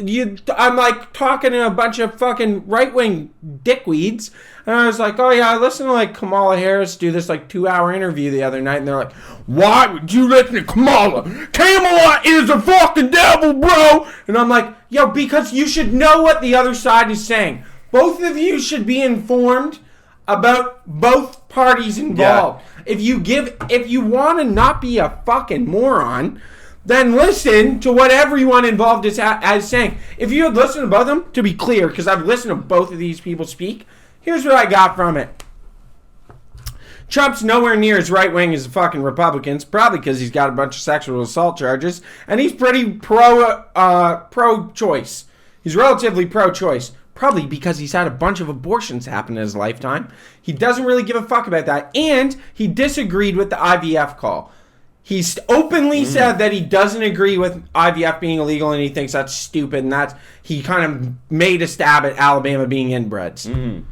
I'm like talking to a bunch of fucking right wing dickweeds, and I was like, oh yeah, I listened to like Kamala Harris do this like 2-hour interview the other night, and they're like, why would you listen to Kamala? Kamala is a fucking devil, bro. And I'm like, yo, because you should know what the other side is saying. Both of you should be informed about both parties involved. Yeah. If you want to not be a fucking moron, then listen to what everyone involved is saying. If you had listened to both of them, to be clear, because I've listened to both of these people speak, here's what I got from it. Trump's nowhere near as right-wing as the fucking Republicans, probably because he's got a bunch of sexual assault charges, and he's pretty pro-choice. He's relatively pro-choice. Probably because he's had a bunch of abortions happen in his lifetime. He doesn't really give a fuck about that. And he disagreed with the IVF call. He's openly said that he doesn't agree with IVF being illegal and he thinks that's stupid. And he kind of made a stab at Alabama being inbreds.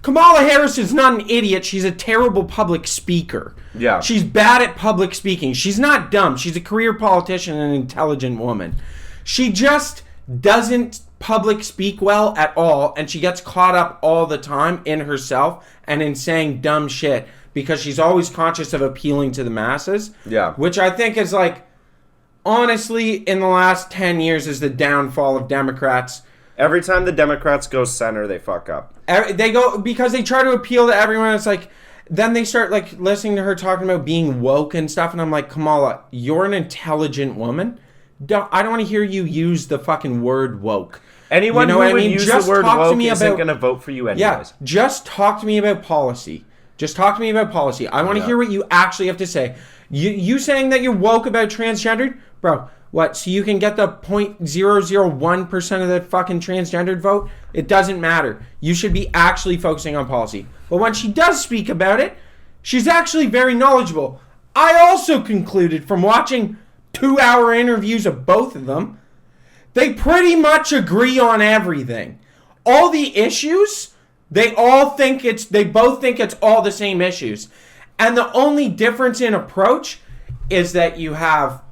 Kamala Harris is not an idiot. She's a terrible public speaker. Yeah. She's bad at public speaking. She's not dumb. She's a career politician and an intelligent woman. She just doesn't public speak well at all, and she gets caught up all the time in herself and in saying dumb shit because she's always conscious of appealing to the masses. Yeah. Which I think is like, honestly, in the last 10 years is the downfall of Democrats. Every time the Democrats go center, they fuck up. They go, because they try to appeal to everyone. It's like, then they start like listening to her talking about being woke and stuff, and I'm like, Kamala, you're an intelligent woman. I don't want to hear you use the fucking word woke. Anyone who would use the word woke isn't going to vote for you anyways. Yeah, just talk to me about policy. I want to hear what you actually have to say. You saying that you're woke about transgendered? Bro, what? So you can get the 0.001% of the fucking transgendered vote? It doesn't matter. You should be actually focusing on policy. But when she does speak about it, she's actually very knowledgeable. I also concluded from watching 2-hour interviews of both of them, they pretty much agree on everything. All the issues, they both think it's all the same issues. And the only difference in approach is that you have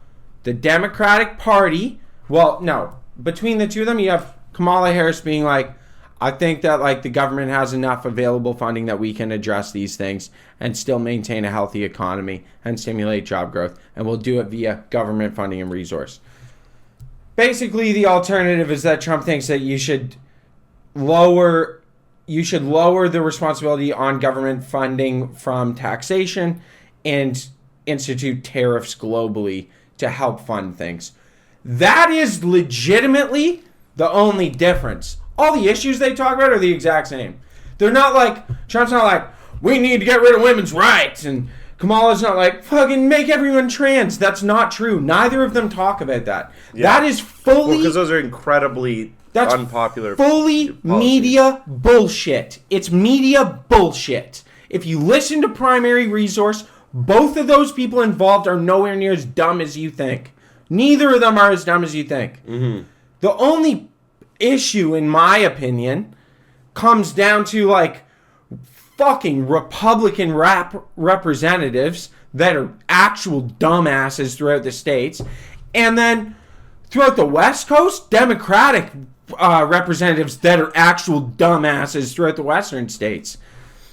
the Democratic Party. Well, no. Between the two of them, you have Kamala Harris being like, I think that like the government has enough available funding that we can address these things and still maintain a healthy economy and stimulate job growth. And we'll do it via government funding and resource. Basically, the alternative is that Trump thinks that you should lower the responsibility on government funding from taxation and institute tariffs globally to help fund things. That is legitimately the only difference. All the issues they talk about are the exact same. They're not like, Trump's not like, we need to get rid of women's rights, and Kamala's not like, fucking make everyone trans. That's not true. Neither of them talk about that. Yeah. That is fully... because those are incredibly unpopular fully policies. Media bullshit. It's media bullshit. If you listen to Primary Resource, both of those people involved are nowhere near as dumb as you think. Neither of them are as dumb as you think. Mm-hmm. The only issue, in my opinion, comes down to like fucking Republican representatives that are actual dumbasses throughout the states, and then throughout the West Coast, Democratic representatives that are actual dumbasses throughout the Western states.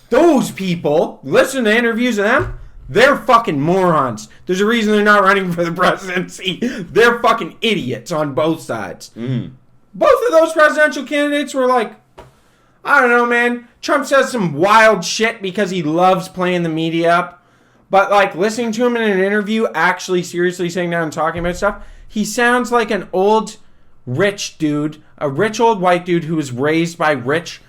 Those people, listen to interviews of them, they're fucking morons. There's a reason they're not running for the presidency. They're fucking idiots on both sides. Both of those presidential candidates were like, I don't know, man. Trump says some wild shit because he loves playing the media up. But, like, listening to him in an interview, actually seriously sitting down and talking about stuff, he sounds like an old, rich dude, a rich old white dude who was raised by rich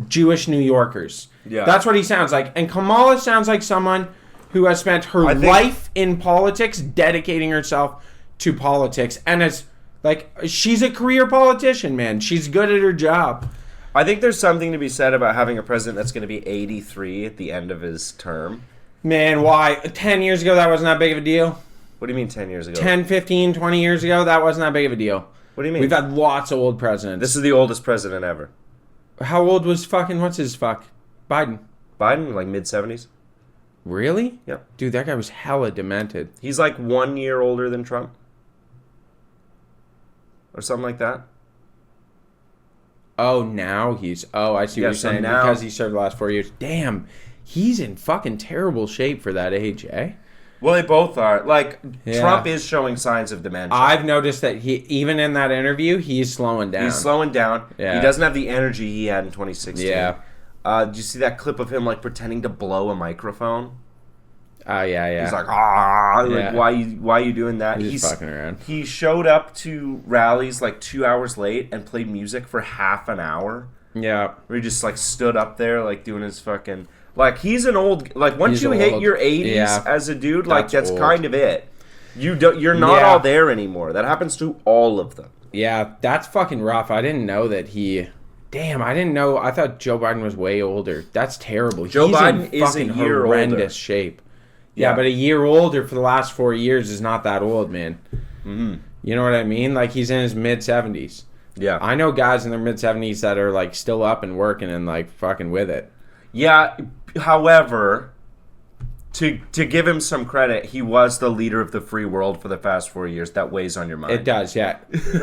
Jewish New Yorkers. Yeah. That's what he sounds like. And Kamala sounds like someone who has spent her life in politics, dedicating herself to politics. And is, like, she's a career politician, man. She's good at her job. I think there's something to be said about having a president that's going to be 83 at the end of his term. Man, why? 10 years ago, that wasn't that big of a deal. What do you mean 10 years ago? 10, 15, 20 years ago, that wasn't that big of a deal. What do you mean? We've had lots of old presidents. This is the oldest president ever. How old was fucking, what's his fuck? Biden. Biden, like mid-70s. Really? Yep. Dude, that guy was hella demented. He's like 1 year older than Trump. Or something like that. Oh, now he's... Oh, I see what you're saying. Now, because he served the last 4 years. Damn. He's in fucking terrible shape for that age, eh? Well, they both are. Like, yeah. Trump is showing signs of dementia. I've noticed that he, even in that interview, he's slowing down. He's slowing down. Yeah. He doesn't have the energy he had in 2016. Yeah. Did you see that clip of him, like, pretending to blow a microphone? Oh, yeah. He's like, like, why are you doing that? He's fucking around. He showed up to rallies, like, 2 hours late and played music for half an hour. Yeah. Where he just, like, stood up there, like, doing his fucking... Like, he's an old... Like, once you hit your 80s as a dude, like, that's kind of it. You're not all there anymore. That happens to all of them. Yeah, that's fucking rough. I didn't know that he... Damn, I didn't know. I thought Joe Biden was way older. That's terrible. Joe Biden is a year older. Horrendous shape. Yeah, but a year older for the last 4 years is not that old, man. Mm-hmm. You know what I mean? Like, he's in his mid-70s. Yeah. I know guys in their mid-70s that are, like, still up and working and, like, fucking with it. Yeah, however, to give him some credit, he was the leader of the free world for the past 4 years. That weighs on your mind. It does, yeah.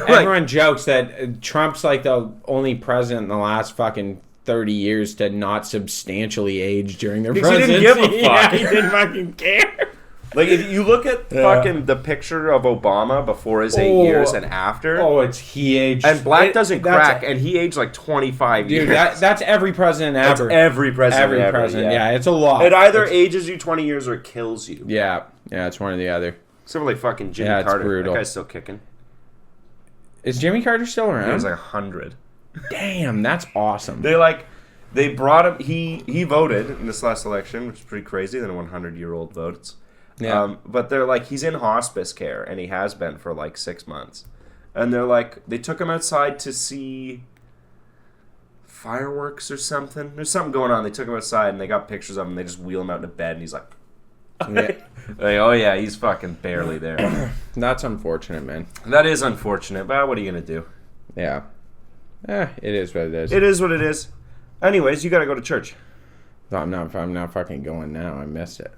Everyone jokes that Trump's, like, the only president in the last fucking 30 years to not substantially age during their presidency. He didn't give a fuck. Yeah, he didn't fucking care. Like, if you look at fucking the picture of Obama before his 8 years and after. Oh, it's he aged. And black doesn't crack, and he aged like 25 years. Dude, that's every president ever. That's every president ever. Every president, yeah. It's a lot. It either ages you 20 years or it kills you. Yeah, it's one or the other. Except for like fucking Jimmy Carter. It's brutal. That guy's still kicking. Is Jimmy Carter still around? He was like 100. Damn, that's awesome. They brought him. He voted in this last election, which is pretty crazy. Then 100-year-old votes. Yeah. But they're like, he's in hospice care, and he has been for like 6 months. And they're like, they took him outside to see fireworks or something. There's something going on. They took him outside, and they got pictures of him. They just wheel him out into bed, and he's like, like, oh yeah, he's fucking barely there. That's unfortunate, man. That is unfortunate, but what are you gonna do? Yeah. It is what it is. It is what it is. Anyways, you gotta go to church. I'm not fucking going now. I missed it.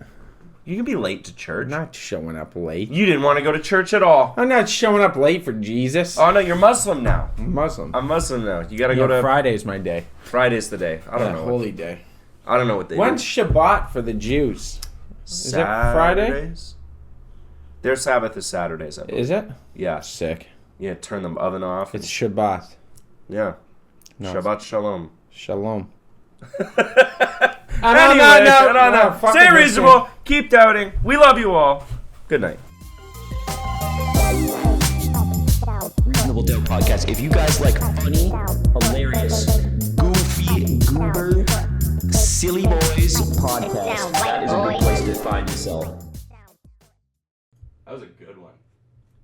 You can be late to church. I'm not showing up late. You didn't want to go to church at all. I'm not showing up late for Jesus. Oh no, you're Muslim now. I'm Muslim. I'm Muslim now. You gotta go to... Friday's my day. Friday's the day. I don't know. Holy day. I don't know what they When's Shabbat for the Jews? Is it Friday? Their Sabbath is Saturdays, I believe. Is it? Yeah. Sick. Yeah, turn the oven off. It's Shabbat. Yeah. No, Shabbat Shalom. Shalom. No. Stay reasonable. Keep doubting. We love you all. Good night. Reasonable Doubt Podcast. If you guys like funny, hilarious, goofy, goober, silly boys podcast, that is a good place to find yourself. That was a good one.